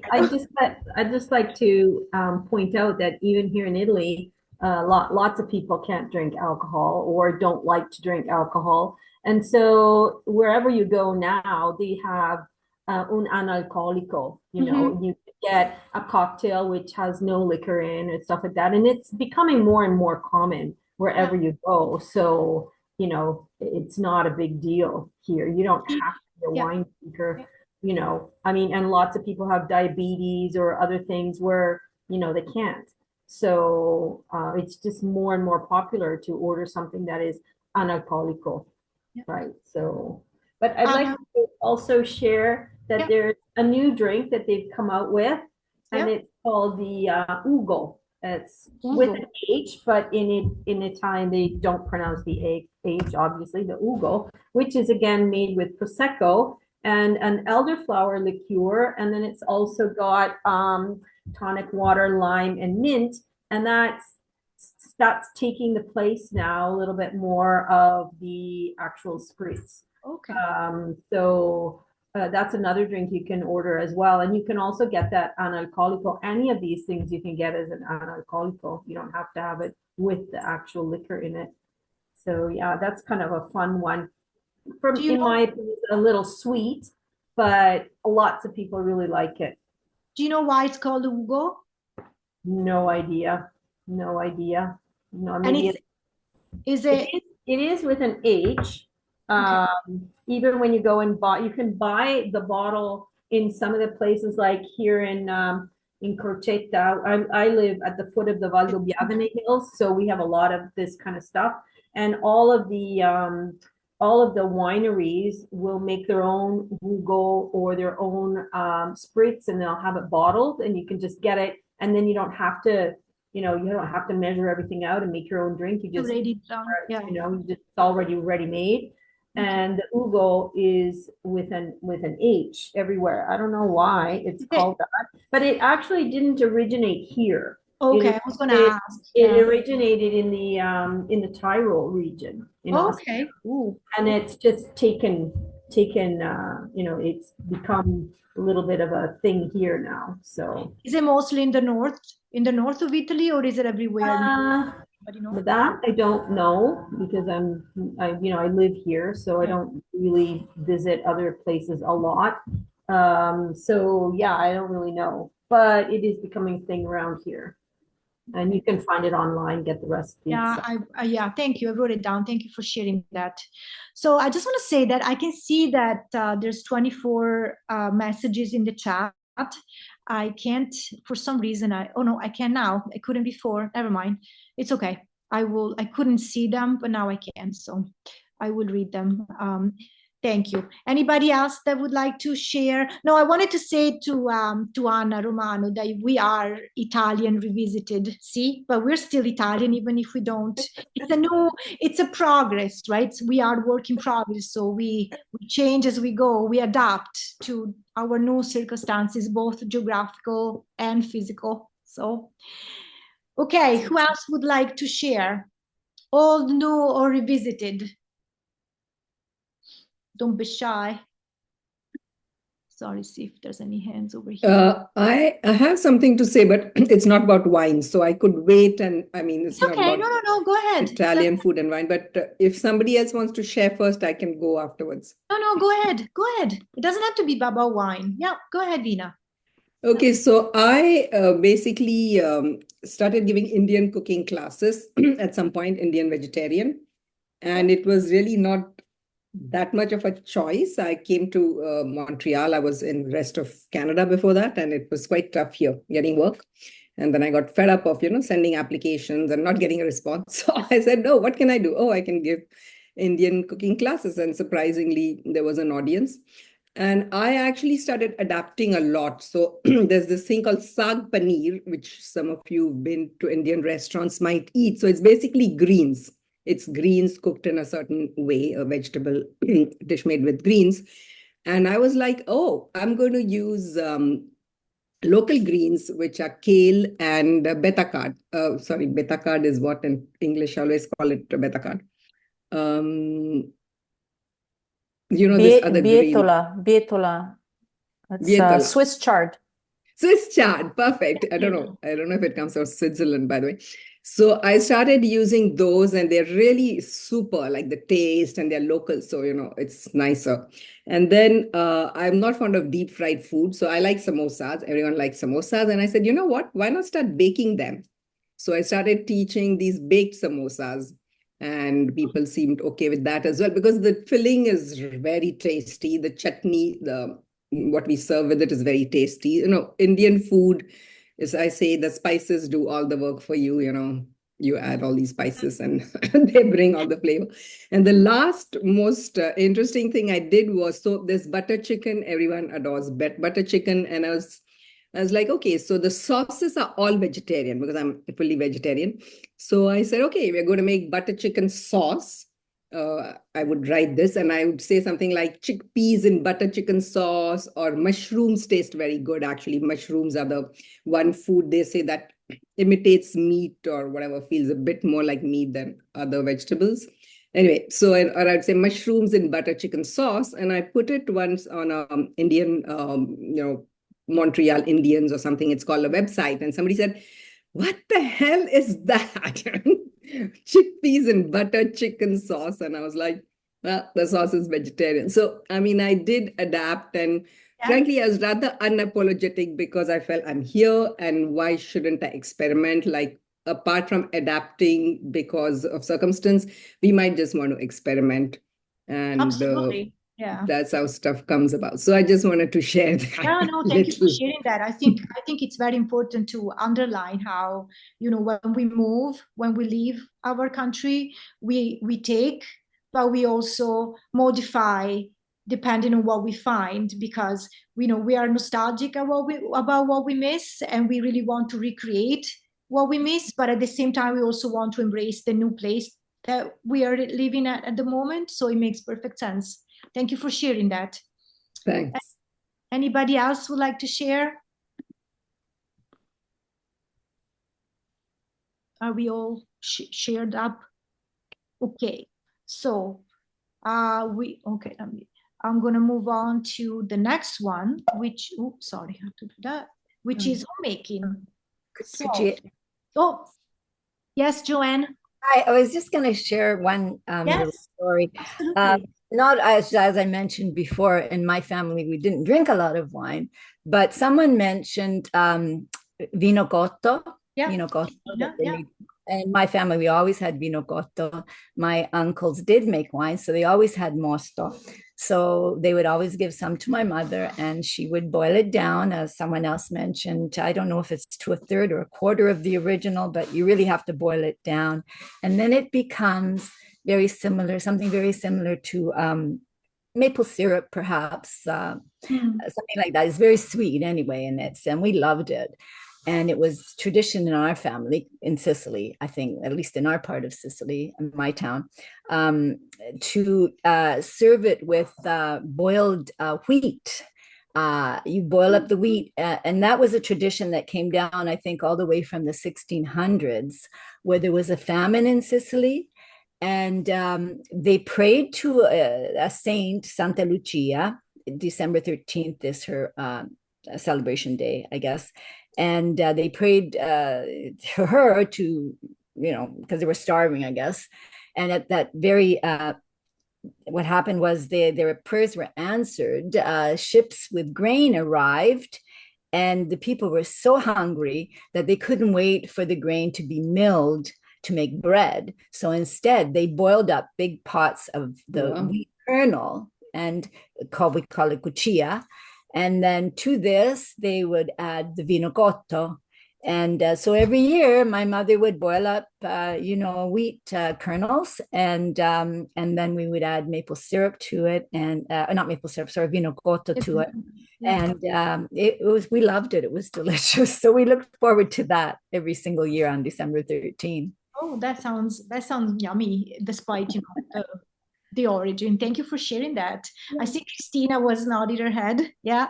just like to point out that even here in Italy, lots of people can't drink alcohol or don't like to drink alcohol, and so wherever you go now, they have un analcolico. You get a cocktail which has no liquor in and stuff like that, and it's becoming more and more common wherever you go. So it's not a big deal here. You don't have to be a wine drinker. And lots of people have diabetes or other things where, they can't. So it's just more and more popular to order something that is analcolico, right? So, but I'd like to also share that there's a new drink that they've come out with, and it's called the Ugo. It's with an H, but in Italian, they don't pronounce the H, obviously, the Ugo, which is again made with Prosecco and an elderflower liqueur, and then it's also got tonic water, lime, and mint, and that's taking the place now a little bit more of the actual spritz. Okay. So that's another drink you can order as well, and you can also get that analcolico. Any of these things you can get as an analcolico. You don't have to have it with the actual liquor in it. So yeah, that's kind of a fun one. In my opinion, a little sweet, but lots of people really like it. Do you know why it's called Ugo? No idea. No, maybe it is with an H. Okay. Even when you go and you can buy the bottle in some of the places, like here in Crocetta. I live at the foot of the Val d'Obbiadene Hills, so we have a lot of this kind of stuff, and all of the wineries will make their own Ugo or their own spritz, and they'll have it bottled, and you can just get it, and then you don't have to you don't have to measure everything out and make your own drink. You just, Already done. Yeah. it's already ready made. And the Ugo is with an H everywhere. I don't know why it's called that, but it actually didn't originate here. Okay, I was gonna ask. It originated in the Tyrol region in Okay. Austria. And it's just taken, it's become a little bit of a thing here now. So is it mostly in the north of Italy, or is it everywhere? But that I don't know, because I live here, so I don't really visit other places a lot. So yeah, I don't really know, but it is becoming a thing around here. And you can find it online, get the recipe. Yeah, thank you. I wrote it down. Thank you for sharing that. So I just want to say that I can see that there's 24 messages in the chat. I can't, for some reason, oh no, I can now. I couldn't before. Never mind. It's okay. I couldn't see them, but now I can. So I will read them. Thank you. Anybody else that would like to share? No, I wanted to say to Anna Romano that we are Italian revisited, see, but we're still Italian even if we don't. It's a progress, right? We are work in progress, so we change as we go. We adapt to our new circumstances, both geographical and physical. So, okay, who else would like to share? Old, new, or revisited? Don't be shy. Sorry, see if there's any hands over here. I have something to say, but it's not about wine, so I could wait. And I mean, it's not okay. about No, go ahead. Italian food and wine. But if somebody else wants to share first, I can go afterwards. No, go ahead. Go ahead. It doesn't have to be about wine. Yeah, go ahead, Veena. Okay, so I basically started giving Indian cooking classes at some point, Indian vegetarian, and it was really not that much of a choice. I came to Montreal. I was in the rest of Canada before that, and it was quite tough here getting work. And then I got fed up of, sending applications and not getting a response. So I said, no, what can I do? Oh, I can give Indian cooking classes. And surprisingly, there was an audience. And I actually started adapting a lot. So there's this thing called saag paneer, which some of you who've been to Indian restaurants might eat. So it's basically greens. It's greens cooked in a certain way, a vegetable dish made with greens. And I was like, oh, I'm going to use local greens, which are kale and betacard. Sorry, betacard is what in English I always call it betacard. This other Bietola. It's Swiss chard. Swiss chard, perfect. I don't know if it comes from Switzerland, by the way. So I started using those, and they're really super, like the taste, and they're local. So, it's nicer. And then I'm not fond of deep fried food. So I like samosas. Everyone likes samosas. And I said, you know what? Why not start baking them? So I started teaching these baked samosas, and people seemed okay with that as well, because the filling is very tasty. The chutney, what we serve with it is very tasty. Indian food, as I say, the spices do all the work for you. You add all these spices and they bring all the flavor. And the last most interesting thing I did was, so this butter chicken, everyone adores butter chicken. And I was like, okay, so the sauces are all vegetarian because I'm fully vegetarian. So I said, okay, we're going to make butter chicken sauce. I would write this and I would say something like chickpeas in butter chicken sauce, or mushrooms taste very good. Actually, mushrooms are the one food they say that imitates meat or whatever, feels a bit more like meat than other vegetables. Anyway, so or I'd say mushrooms in butter chicken sauce. And I put it once on a Indian, Montreal Indians or something. It's called a website. And somebody said, what the hell is that? Chickpeas and butter chicken sauce. And I was like, well, the sauce is vegetarian. So, I mean, I did adapt. And frankly, I was rather unapologetic because I felt I'm here and why shouldn't I experiment? Like, apart from adapting because of circumstance, we might just want to experiment. And absolutely. Yeah, that's how stuff comes about. So I just wanted to share that. Yeah, no, thank you for sharing that. I think it's very important to underline how, when we move, when we leave our country, we take, but we also modify depending on what we find, because we are nostalgic about what we miss, and we really want to recreate what we miss, but at the same time, we also want to embrace the new place that we are living at the moment. So it makes perfect sense. Thank you for sharing that. Thanks. Anybody else would like to share? Are we all shared up? Okay, so I'm going to move on to the next one, which, sorry, I have to do that, which is homemaking. Yes, Joanne. I was just going to share one little story. Not as I mentioned before, in my family, we didn't drink a lot of wine, but someone mentioned vino cotto. Vino cotto. In my family, we always had vino cotto. My uncles did make wine, so they always had mosto. So they would always give some to my mother, and she would boil it down, as someone else mentioned. I don't know if it's to a third or a quarter of the original, but you really have to boil it down. And then it becomes very similar, something very similar to maple syrup, perhaps, something like that. It's very sweet anyway, and we loved it. And it was tradition in our family in Sicily, I think, at least in our part of Sicily, in my town, to serve it with boiled wheat. You boil up the wheat, and that was a tradition that came down, I think, all the way from the 1600s, where there was a famine in Sicily. And they prayed to a saint, Santa Lucia. December 13th is her celebration day, I guess. And they prayed to her to, because they were starving, I guess. And at that very, what happened was their prayers were answered. Ships with grain arrived, and the people were so hungry that they couldn't wait for the grain to be milled to make bread. So instead, they boiled up big pots of the wheat kernel, and we call it cuccia. And then to this, they would add the vino cotto. And so every year, my mother would boil up, wheat kernels, and then we would add maple syrup to it, and not maple syrup, sorry, vino cotto to it. And we loved it. It was delicious. So we looked forward to that every single year on December 13th. Oh, that sounds yummy, despite the origin. Thank you for sharing that. I see Christina was nodding her head. Yeah.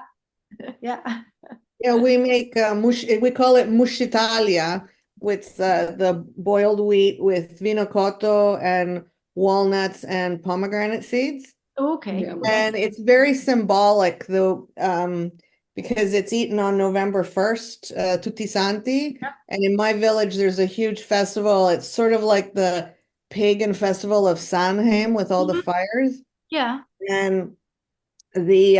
Yeah, we make we call it mushitalia, with the boiled wheat with vino cotto and walnuts and pomegranate seeds. Okay. And it's very symbolic, though, because it's eaten on November 1st, Tutti Santi. And in my village, there's a huge festival. It's sort of like the pagan festival of Samhain with all the fires. Yeah. And the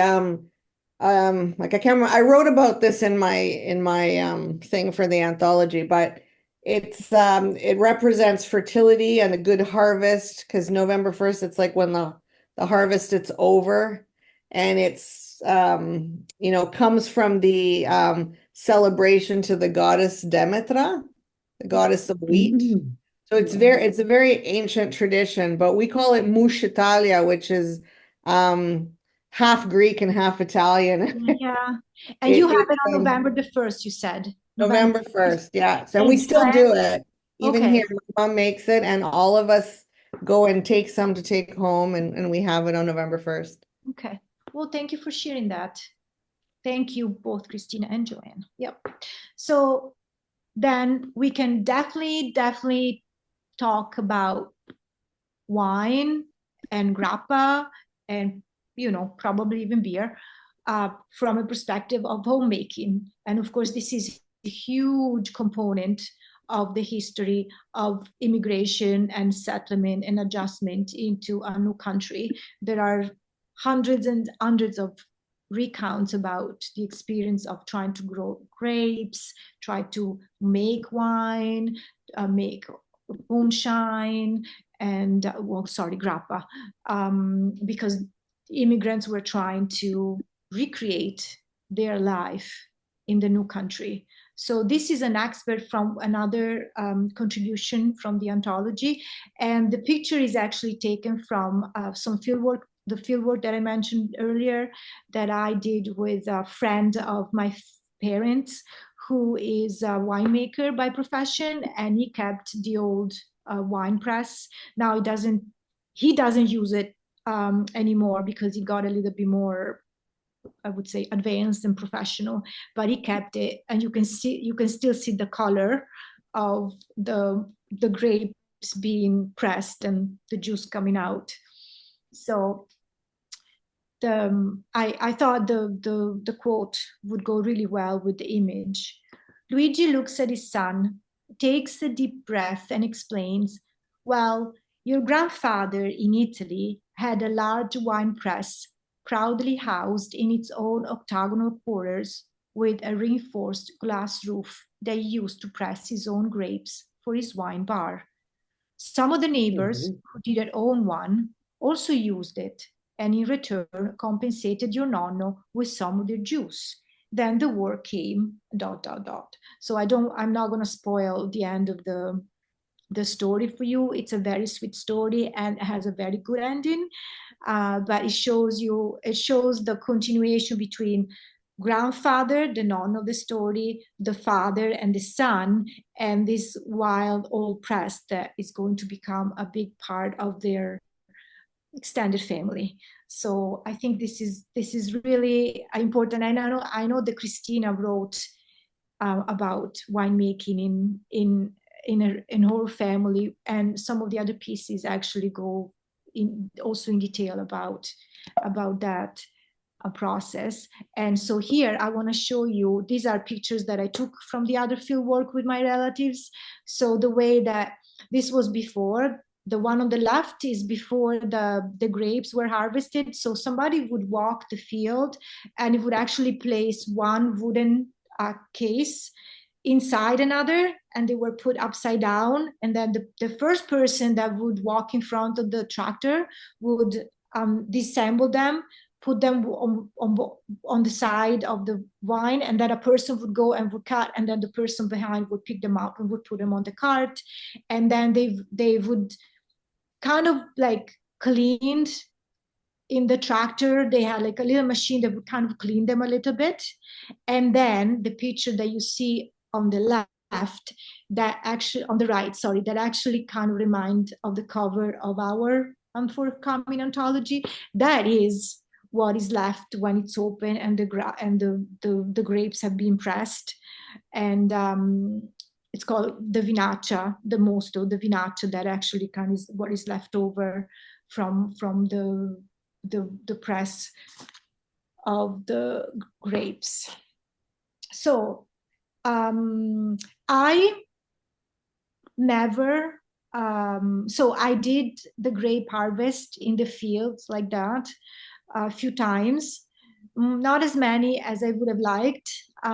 like, I can't remember, I wrote about this in my thing for the anthology, but it represents fertility and a good harvest, because November 1st, it's like when the harvest, it's over, and it's comes from the celebration to the goddess Demetra, the goddess of wheat. So it's a very ancient tradition, but we call it Mouche Italia, which is half Greek and half Italian. Yeah. And you have it on November the 1st, you said. November 1st, yeah. So we still do it. Even here, my mom makes it, and all of us go and take some to take home, and we have it on November 1st. Okay. Well, thank you for sharing that. Thank you both, Christina and Joanne. Yep. So then we can definitely talk about wine and grappa and, probably even beer from a perspective of homemaking. And of course, this is a huge component of the history of immigration and settlement and adjustment into a new country. There are hundreds and hundreds of recounts about the experience of trying to grow grapes, try to make wine, make moonshine, and grappa, because immigrants were trying to recreate their life in the new country. So this is an excerpt from another contribution from the anthology, and the picture is actually taken from some fieldwork, the fieldwork that I mentioned earlier, that I did with a friend of my parents, who is a winemaker by profession, and he kept the old wine press. Now he doesn't use it anymore because he got a little bit more, I would say, advanced and professional, but he kept it, and you can still see the color of the grapes being pressed and the juice coming out. So I thought the quote would go really well with the image. Luigi looks at his son, takes a deep breath, and explains, well, your grandfather in Italy had a large wine press proudly housed in its own octagonal quarters with a reinforced glass roof that he used to press his own grapes for his wine bar. Some of the neighbors who didn't own one also used it, and in return compensated your nonno with some of their juice. Then the war came, ... So I'm not going to spoil the end of the story for you. It's a very sweet story and has a very good ending, but it shows the continuation between grandfather, the nonno of the story, the father and the son, and this wild old press that is going to become a big part of their extended family. So I think this is really important. And I know that Christina wrote about winemaking in her family, and some of the other pieces actually go also in detail about that process. And so here I want to show you, these are pictures that I took from the other field work with my relatives. So the way that this was before, the one on the left is before the grapes were harvested. So somebody would walk the field and it would actually place one wooden case inside another, and they were put upside down. And then the first person that would walk in front of the tractor would disassemble them, put them on the side of the wine, and then a person would go and would cut, and then the person behind would pick them up and would put them on the cart. And then they would kind of like cleaned in the tractor. They had like a little machine that would kind of clean them a little bit. And then the picture that you see on the left, that actually on the right, sorry, that actually kind of remind of the cover of our forthcoming anthology. That is what is left when it's open and the grapes have been pressed. And it's called the vinaccia, the mosto, the vinaccia, that actually kind of is what is left over from the press of the grapes. So I never, so I did the grape harvest in the fields like that a few times, not as many as I would have liked,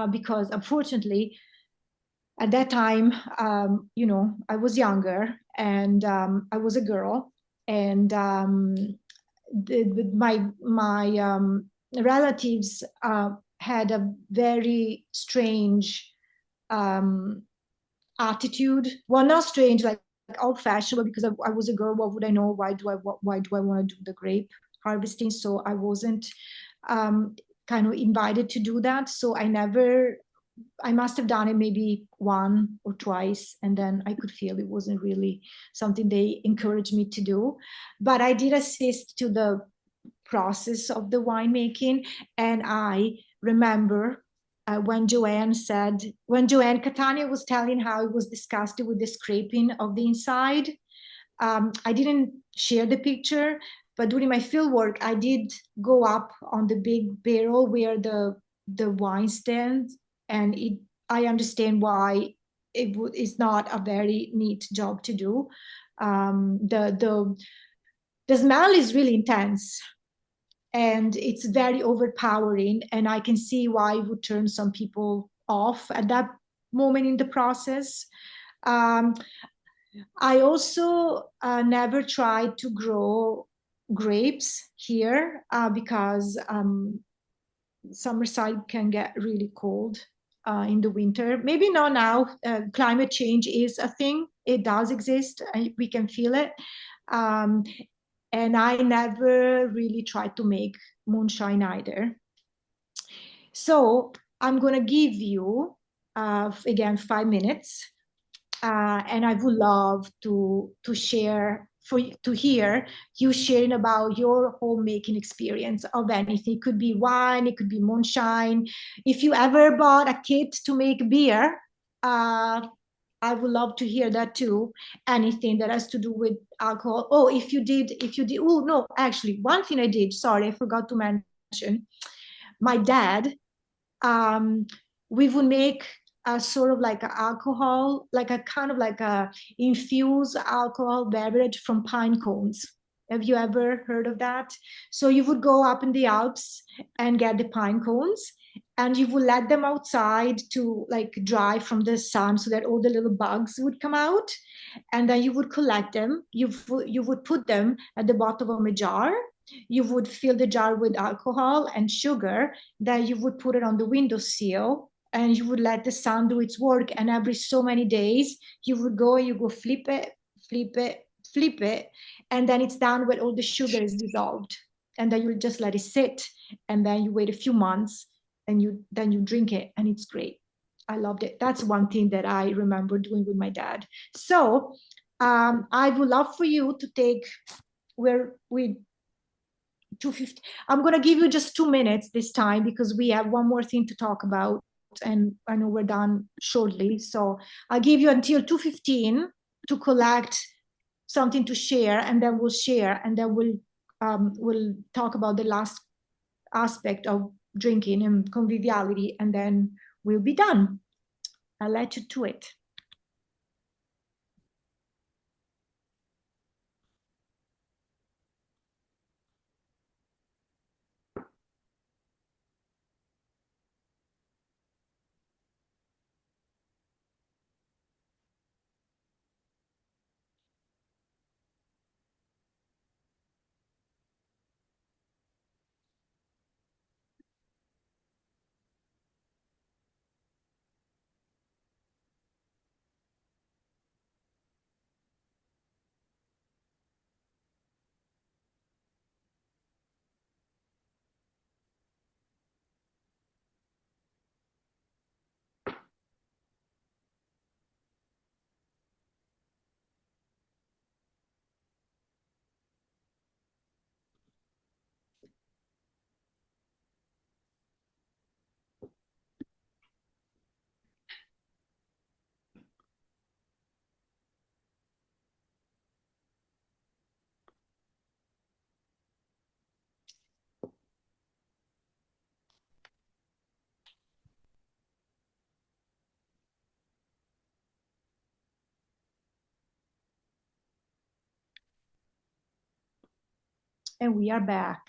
because unfortunately at that time, I was younger and I was a girl, and my relatives had a very strange attitude. Well, not strange, like old-fashioned, because I was a girl. What would I know? Why do I want to do the grape harvesting? So I wasn't kind of invited to do that. So I must have done it maybe one or twice, and then I could feel it wasn't really something they encouraged me to do. But I did assist to the process of the winemaking, and I remember when Joanne Catania was telling how it was disgusted with the scraping of the inside. I didn't share the picture, but during my field work, I did go up on the big barrel where the wine stands, and I understand why it's not a very neat job to do. The smell is really intense, and it's very overpowering, and I can see why it would turn some people off at that moment in the process. I also never tried to grow grapes here because summerside can get really cold in the winter. Maybe not now. Climate change is a thing. It does exist, and we can feel it. And I never really tried to make moonshine either. So I'm going to give you again, 5 minutes. And I would love to share, to hear you sharing about your homemaking experience of anything. It could be wine, it could be moonshine. If you ever bought a kit to make beer, I would love to hear that too. Anything that has to do with alcohol. Oh, if you did, oh no, actually, one thing I did, sorry, I forgot to mention. My dad, we would make a sort of like alcohol, like a kind of like a infused alcohol beverage from pine cones. Have you ever heard of that? So you would go up in the Alps and get the pine cones, and you would let them outside to like dry from the sun so that all the little bugs would come out. And then you would collect them. You would put them at the bottom of a jar. You would fill the jar with alcohol and sugar. Then you would put it on the windowsill and you would let the sun do its work. And every so many days, you would go flip it, flip it, flip it. And then it's done when all the sugar is dissolved. And then you just let it sit. And then you wait a few months and then you drink it. And it's great. I loved it. That's one thing that I remember doing with my dad. So I would love for you to take where we 2:50. I'm going to give you just 2 minutes this time because we have one more thing to talk about, and I know we're done shortly. So I'll give you until 2:15 to collect something to share, and then we'll share, and then we'll talk about the last aspect of drinking and conviviality, and then we'll be done. I'll let you to it. And we are back.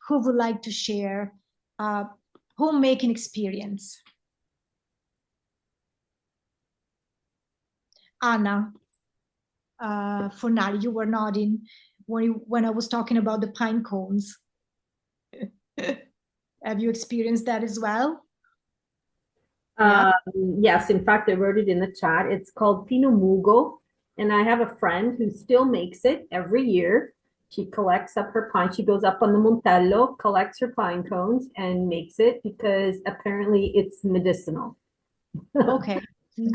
Who would like to share a homemaking experience? Anna, Fornari, you were nodding when I was talking about the pine cones. Have you experienced that as well? Yeah. Yes, in fact, I wrote it in the chat. It's called Pinot Mugo, and I have a friend who still makes it every year. She collects up her pine. She goes up on the Montello, collects her pine cones, and makes it because apparently it's medicinal. Okay.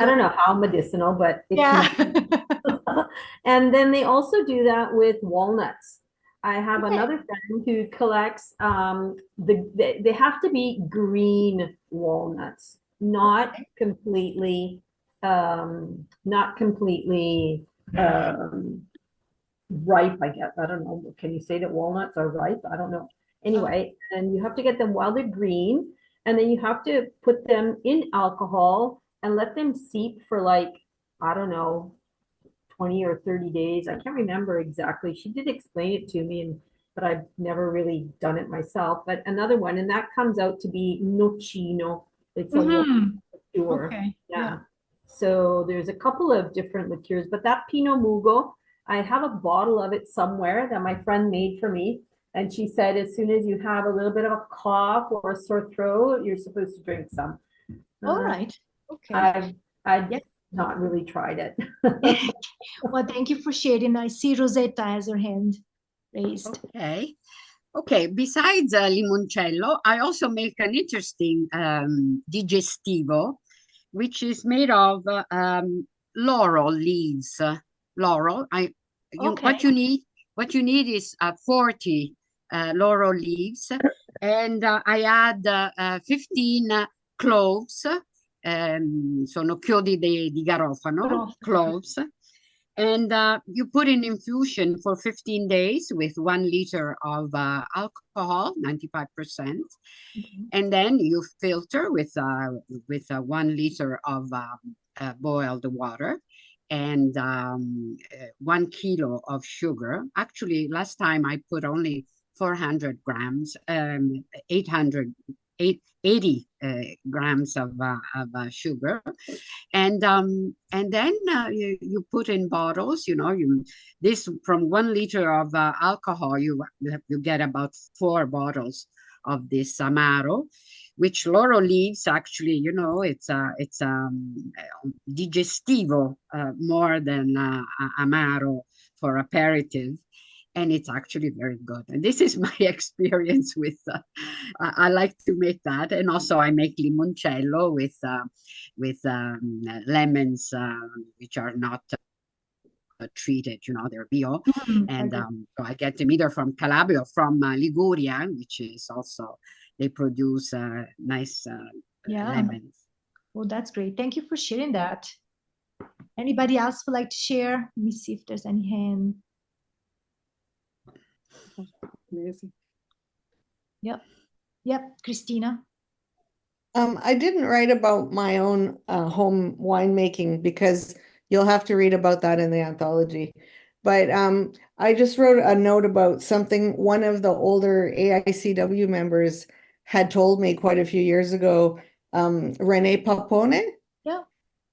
I don't know how medicinal, but it's medicinal. And then they also do that with walnuts. I have another friend who collects they have to be green walnuts, not completely ripe, I guess. I don't know. Can you say that walnuts are ripe? I don't know. Anyway, and you have to get them while they're green, and then you have to put them in alcohol and let them seep for like, I don't know, 20 or 30 days. I can't remember exactly. She did explain it to me, but I've never really done it myself. But another one, and that comes out to be nocino. It's a liqueur. Okay. Yeah. So there's a couple of different liqueurs, but that Pinot Mugo, I have a bottle of it somewhere that my friend made for me. And she said, as soon as you have a little bit of a cough or a sore throat, you're supposed to drink some. All right. Okay. I've not really tried it. Well, thank you for sharing. I see Rosetta has her hand raised. Okay. Okay, besides limoncello, I also make an interesting digestivo, which is made of laurel leaves. Laurel. What you need is 40 laurel leaves, and I add 15 cloves, sono chiodi di garofano, cloves. And you put in infusion for 15 days with 1 liter of alcohol, 95%. And then you filter with 1 liter of boiled water and 1 kilo of sugar. Actually, last time I put only 400 grams, 80 grams of sugar, and then you put in bottles. This from 1 liter of alcohol, you get about 4 bottles of this amaro, which laurel leaves actually, it's digestivo more than amaro for aperitif. And it's actually very good. And this is my experience with, I like to make that. And also I make limoncello with lemons, which are not treated, they're bio. And so I get them either from Calabria or from Liguria, which is also, they produce nice lemons. Well, that's great. Thank you for sharing that. Anybody else would like to share? Let me see if there's any hand. Amazing. Yep, Christina. I didn't write about my own home winemaking because you'll have to read about that in the anthology. But I just wrote a note about something one of the older AICW members had told me quite a few years ago, Rene Papone. Yeah.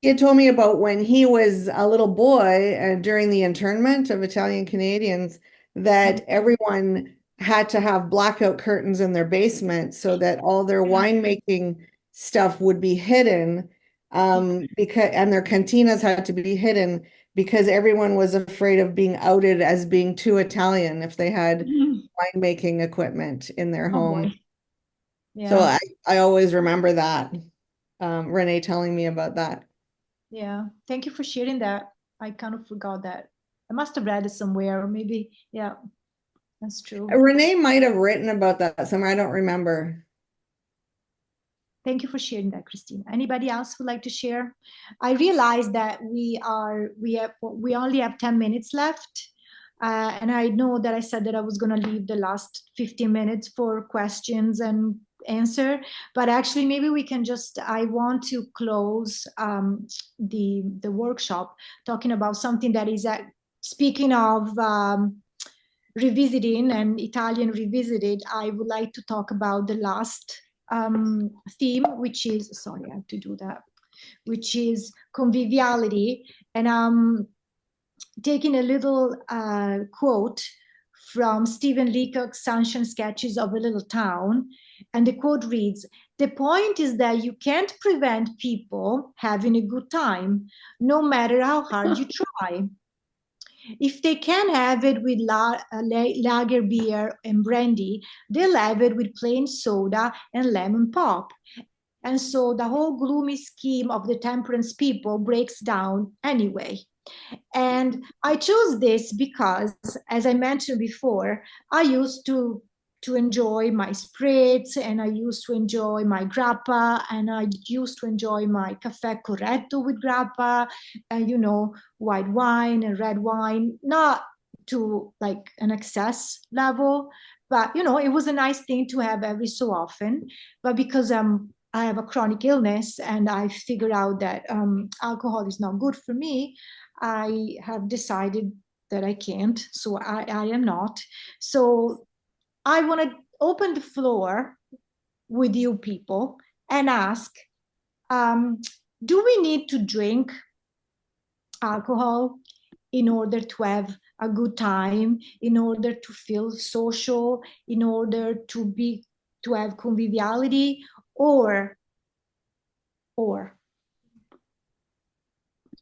He had told me about when he was a little boy during the internment of Italian Canadians that everyone had to have blackout curtains in their basement so that all their winemaking stuff would be hidden, because and their cantinas had to be hidden because everyone was afraid of being outed as being too Italian if they had winemaking equipment in their home. Boy. Yeah. So I always remember that, Renee telling me about that. Yeah, thank you for sharing that. I kind of forgot that. I must have read it somewhere, or maybe, yeah, that's true. Renee might have written about that somewhere. I don't remember. Thank you for sharing that, Christina. Anybody else would like to share? I realize that we only have 10 minutes left. And I know that I said that I was going to leave the last 15 minutes for questions and answer, but actually maybe we can I want to close the workshop talking about something that is, speaking of revisiting and Italian revisited, I would like to talk about the last theme, which is, sorry, I have to do that, which is conviviality. And I'm taking a little quote from Stephen Leacock's Sunshine Sketches of a Little Town. And the quote reads, "The point is that you can't prevent people having a good time, no matter how hard you try. If they can have it with lager beer and brandy, they'll have it with plain soda and lemon pop. And so the whole gloomy scheme of the temperance people breaks down anyway." And I chose this because, as I mentioned before, I used to enjoy my spritz, and I used to enjoy my grappa, and I used to enjoy my caffè corretto with grappa, and white wine and red wine, not to like an excess level, but it was a nice thing to have every so often. But because I have a chronic illness and I figured out that alcohol is not good for me, I have decided that I can't, so I am not. So I want to open the floor with you people and ask, do we need to drink alcohol in order to have a good time, in order to feel social, in order to have conviviality, or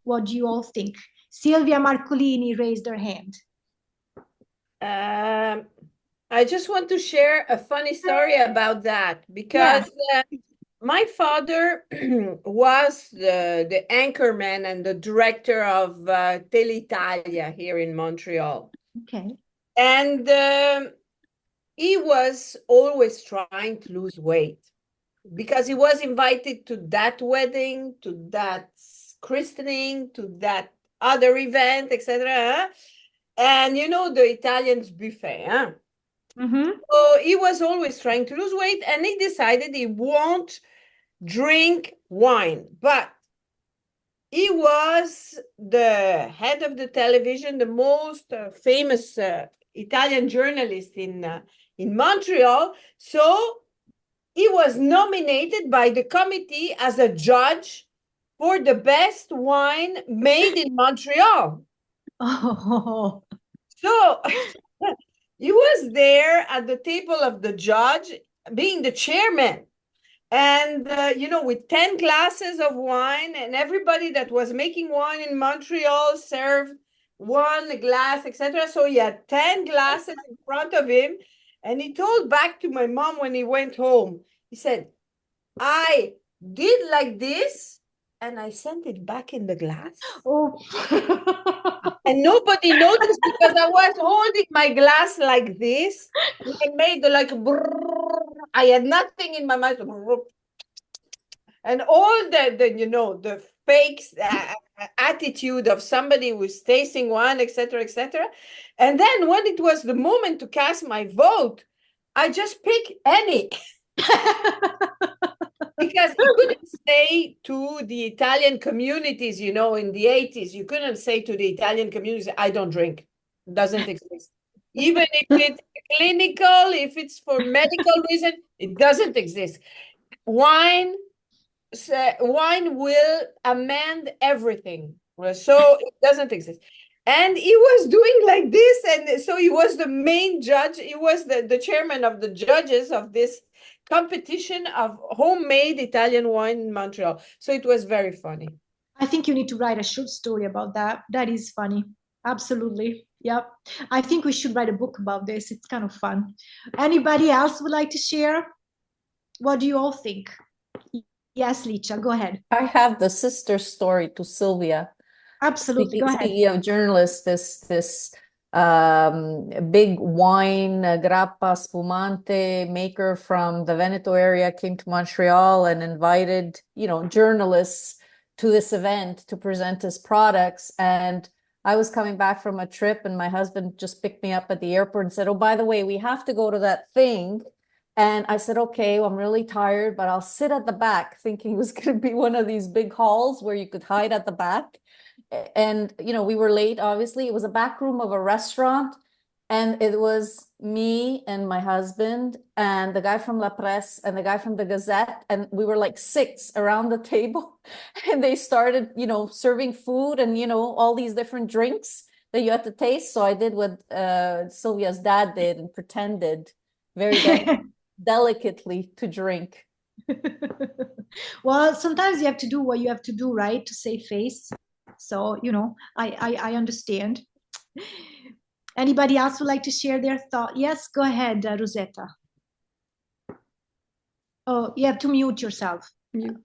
what do you all think? Silvia Marcolini raised her hand. I just want to share a funny story about that because my father was the anchorman and the director of Telitalia here in Montreal. Okay. And he was always trying to lose weight because he was invited to that wedding, to that christening, to that other event, etc. And you know, the Italians buffet, huh? So he was always trying to lose weight, and he decided he won't drink wine. But he was the head of the television, the most famous Italian journalist in Montreal. So he was nominated by the committee as a judge for the best wine made in Montreal. Oh. So he was there at the table of the judge, being the chairman. And, you know, with 10 glasses of wine, and everybody that was making wine in Montreal served one glass, etc. So he had 10 glasses in front of him. And he told back to my mom when he went home, he said, I did like this and I sent it back in the glass. Oh. And nobody noticed because I was holding my glass like this. And I made like brrr. I had nothing in my mouth. And all the you know, the fake attitude of somebody who's tasting wine, etc., etc. And then when it was the moment to cast my vote, I just picked any. Because you couldn't say to the Italian communities, you know, in the 80s, you couldn't say to the Italian communities, I don't drink. It doesn't exist. Even if it's clinical, if it's for medical reason, it doesn't exist. Wine will amend everything. So it doesn't exist. And he was doing like this. And so he was the main judge. He was the chairman of the judges of this competition of homemade Italian wine in Montreal. So it was very funny. I think you need to write a short story about that. That is funny. Absolutely. Yep. I think we should write a book about this. It's kind of fun. Anybody else would like to share? What do you all think? Yes, Licia, go ahead. I have the sister story to Sylvia. Absolutely, go ahead. Speaking of journalists, this big wine grappa spumante maker from the Veneto area came to Montreal and invited, you know, journalists to this event to present his products. And I was coming back from a trip and my husband just picked me up at the airport and said, oh, by the way, we have to go to that thing. And I said, okay, well, I'm really tired, but I'll sit at the back, thinking it was going to be one of these big halls where you could hide at the back. And, you know, we were late, obviously. It was a back room of a restaurant. And it was me and my husband and the guy from La Presse and the guy from the Gazette. And we were like 6 around the table. And they started, you know, serving food and, you know, all these different drinks that you had to taste. So I did what Sylvia's dad did and pretended very delicately to drink. Well, sometimes you have to do what you have to do, right? To save face. So, you know, I understand. Anybody else would like to share their thought? Yes, go ahead, Rosetta. Oh, you have to mute yourself. Mute.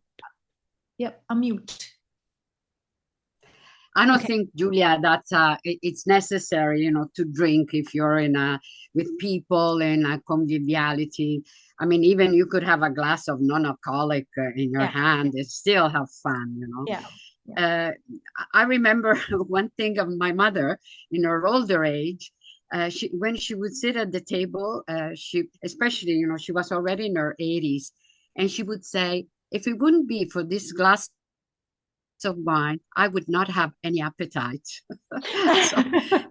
Yep, unmute. I don't think, Giulia, that it's necessary, you know, to drink if you're with people in a conviviality. I mean, even you could have a glass of non-alcoholic in your hand and still have fun, you know. Yeah. I remember one thing of my mother in her older age. When she would sit at the table, especially, you know, she was already in her 80s, and she would say, if it wouldn't be for this glass of wine, I would not have any appetite.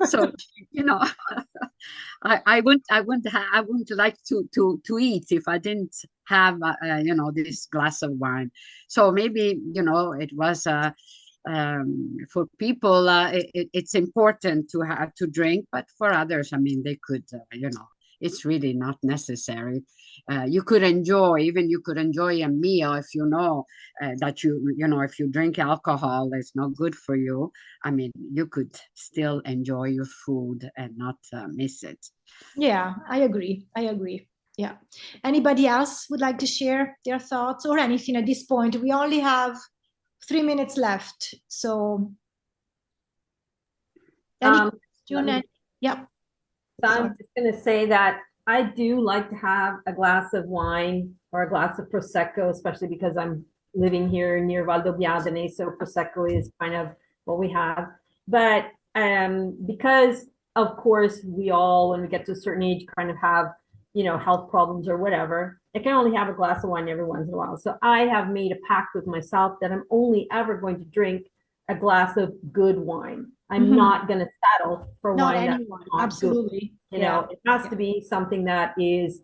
so you know, I wouldn't like to eat if I didn't have you know, this glass of wine. So maybe, you know, it was for people it's important to have to drink, but for others, I mean, they could you know, it's really not necessary. You could enjoy a meal if you know that if you drink alcohol, it's not good for you. I mean, you could still enjoy your food and not miss it. Yeah, I agree. Yeah. Anybody else would like to share their thoughts or anything at this point? We only have 3 minutes left. So, yeah. So I'm just going to say that I do like to have a glass of wine or a glass of Prosecco, especially because I'm living here near Valdobbiadene, so Prosecco is kind of what we have. But because, of course, we all, when we get to a certain age, kind of have, health problems or whatever, I can only have a glass of wine every once in a while. So I have made a pact with myself that I'm only ever going to drink a glass of good wine. I'm not going to settle for wine that's not absolutely good. It has to be something that is,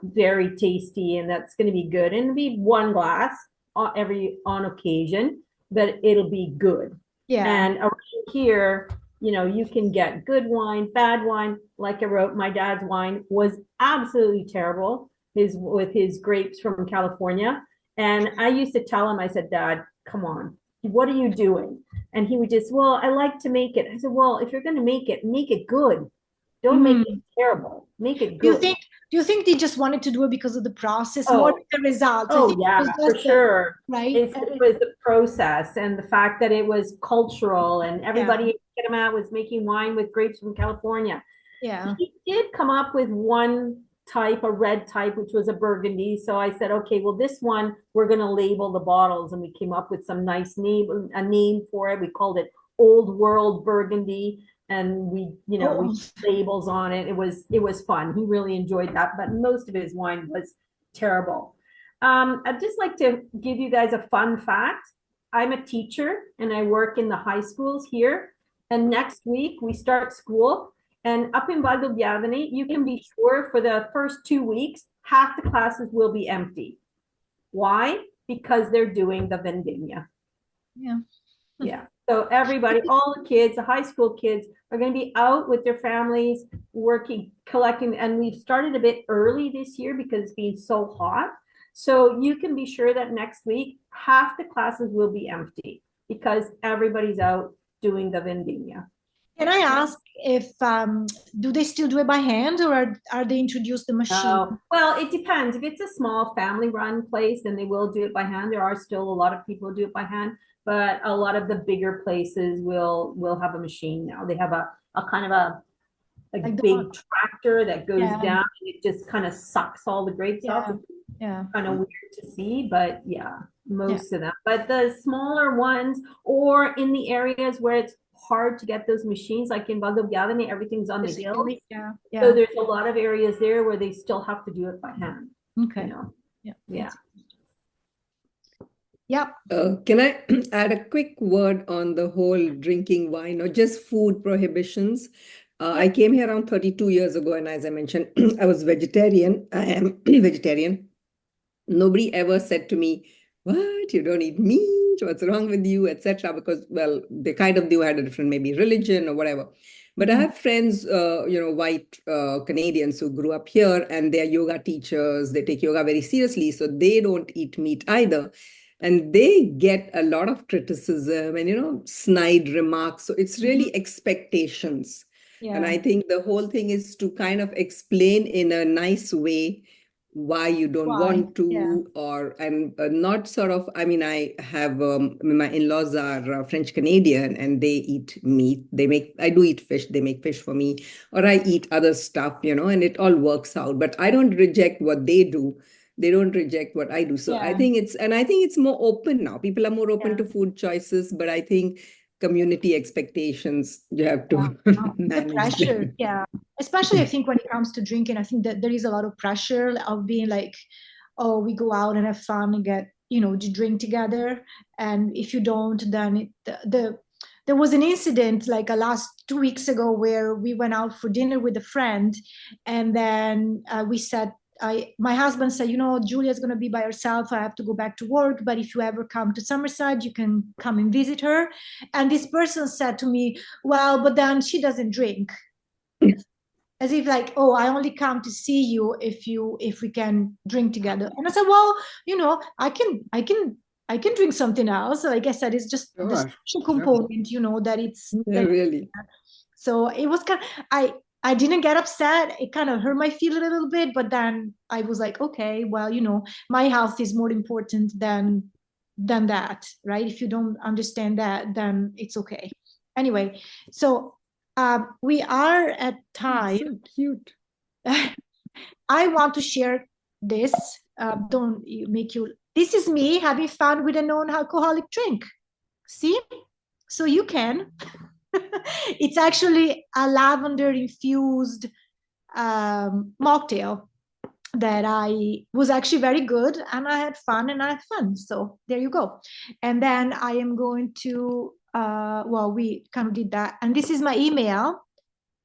very tasty and that's going to be good, and it'll be one glass on occasion, but it'll be good. Yeah. And around here, you can get good wine, bad wine. Like I wrote, my dad's wine was absolutely terrible. With his grapes from California, and I used to tell him, I said, Dad, come on, what are you doing? And he would just, well, I like to make it. I said, well, if you're going to make it good. Don't make it terrible. Make it good. Do you think they just wanted to do it because of the process? What is the result? Oh, yeah, for sure. Right? It was the process and the fact that it was cultural and everybody at him out was making wine with grapes from California. Yeah. He did come up with one type, a red type, which was a Burgundy. So I said, okay, well, this one, we're going to label the bottles. And we came up with some nice name for it. We called it Old World Burgundy. And we put labels on it. It was fun. He really enjoyed that, but most of his wine was terrible. I'd just like to give you guys a fun fact. I'm a teacher and I work in the high schools here. And next week we start school. And up in Valdobbiadene, you can be sure for the first 2 weeks, half the classes will be empty. Why? Because they're doing the vendemmia. Yeah. Yeah. So everybody, all the kids, the high school kids are going to be out with their families, working, collecting. And we've started a bit early this year because it's been so hot. So you can be sure that next week, half the classes will be empty because everybody's out doing the vendemmia. Can I ask if, do they still do it by hand or are they introduced the machine? Well, it depends. If it's a small family run place, then they will do it by hand. There are still a lot of people who do it by hand, but a lot of the bigger places will have a machine now. They have a kind of a big tractor that goes down and it just kind of sucks all the grapes off. Yeah. Kind of weird to see, but most of them. But the smaller ones, or in the areas where it's hard to get those machines, like in Valdobbiadene, everything's on the hill. So there's a lot of areas there where they still have to do it by hand. Okay. Can I add a quick word on the whole drinking wine or just food prohibitions? I came here around 32 years ago, and as I mentioned, I was vegetarian. I am vegetarian. Nobody ever said to me, what, you don't eat meat, what's wrong with you, etc. Because, well, they kind of had a different maybe religion or whatever. But I have friends, white Canadians who grew up here, and they're yoga teachers. They take yoga very seriously, so they don't eat meat either. And they get a lot of criticism and, snide remarks. So it's really expectations. Yeah. And I think the whole thing is to kind of explain in a nice way why you don't want to, and not sort of, I have, my in-laws are French Canadian and they eat meat. I do eat fish. They make fish for me, or I eat other stuff, and it all works out. But I don't reject what they do. They don't reject what I do. So I think it's more open now. People are more open to food choices, but I think community expectations, you have to manage the pressure, them. Especially I think when it comes to drinking, I think that there is a lot of pressure of being like, oh, we go out and have fun and get, to drink together. And if you don't, then there was an incident like last 2 weeks ago where we went out for dinner with a friend, and then we said, my husband said, Giulia's going to be by herself. I have to go back to work. But if you ever come to Summerside, you can come and visit her. And this person said to me, well, but then she doesn't drink. as if like, oh, I only come to see you if we can drink together. And I said, well, I can drink something else. So like I said, it's just the social component, that it's that really. So it was kind of, I didn't get upset. It kind of hurt my feeling a little bit, but then I was like, okay, well, my health is more important than that, right? If you don't understand that, then it's okay. Anyway, so we are at time. So cute. I want to share this. This is me having fun with a non-alcoholic drink. See? So you can. It's actually a lavender infused mocktail that I was actually very good, and I had fun and I had fun. So there you go. And then I am going to, we kind of did that. And this is my email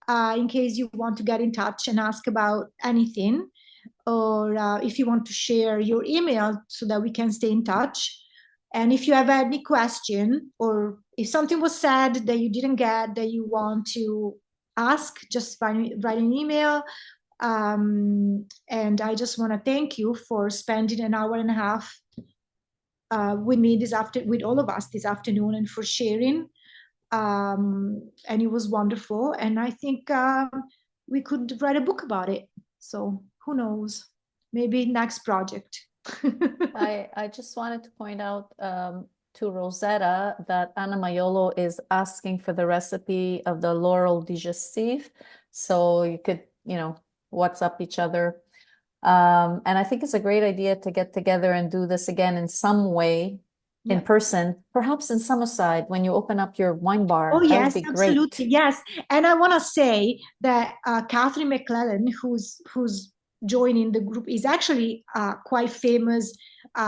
in case you want to get in touch and ask about anything, or if you want to share your email so that we can stay in touch. And if you have any question, or if something was said that you didn't get that you want to ask, just write an email. And I just want to thank you for spending an hour and a half with me with all of us this afternoon, and for sharing. And it was wonderful. And I think we could write a book about it. So who knows? Maybe next project. I just wanted to point out to Rosetta that Anna Maiolo is asking for the recipe of the Laurel digestive. So you could, WhatsApp each other. And I think it's a great idea to get together and do this again in some way, in person, perhaps in Summerside when you open up your wine bar. Oh, yes, that would be absolutely. Great. Yes. And I want to say that Catherine McClellan, who's joining the group, is actually quite famous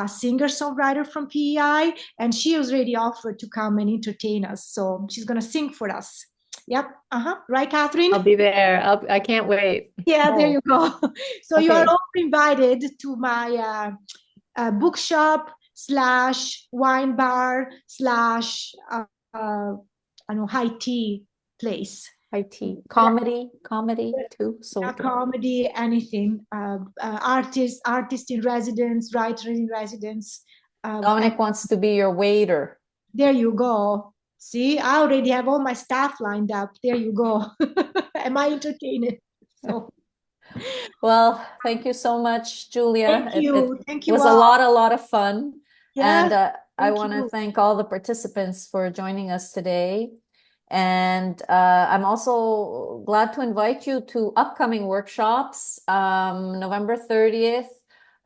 singer-songwriter from PEI, and she has already offered to come and entertain us. So she's going to sing for us. Yep. Right, Catherine? I'll be there. I can't wait. Yeah, there you go. So you are Okay. all invited to my bookshop / wine bar / high tea place. High tea, comedy too. So Comedy, anything. Artist in residence, writer in residence. Dominic wants to be your waiter. There you go. See, I already have all my staff lined up. There you go. Am I entertaining? So. Well, thank you so much, Giulia. Thank you. Thank you was all. a lot of fun. Yes, And I thank want to you. thank all the participants for joining us today. And I'm also glad to invite you to upcoming workshops. November 30th,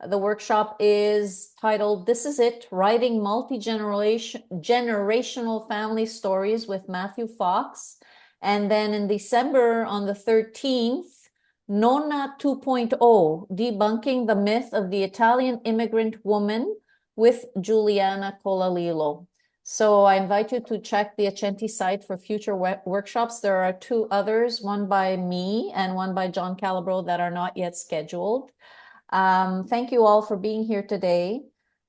the workshop is titled, This Is It, Writing Generational Family Stories with Matthew Fox. And then in December on the 13th, Nonna 2.0, Debunking the Myth of the Italian Immigrant Woman with Giuliana Colalillo. So I invite you to check the Accenti site for future workshops. There are 2 others, one by me and one by John Calabro, that are not yet scheduled. Thank you all for being here today.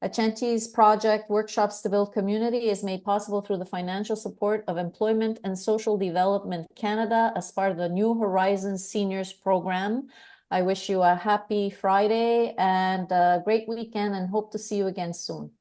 Accenti's project Workshops to Build Community is made possible through the financial support of Employment and Social Development Canada as part of the New Horizons Seniors Program. I wish you a happy Friday and a great weekend, and hope to see you again soon.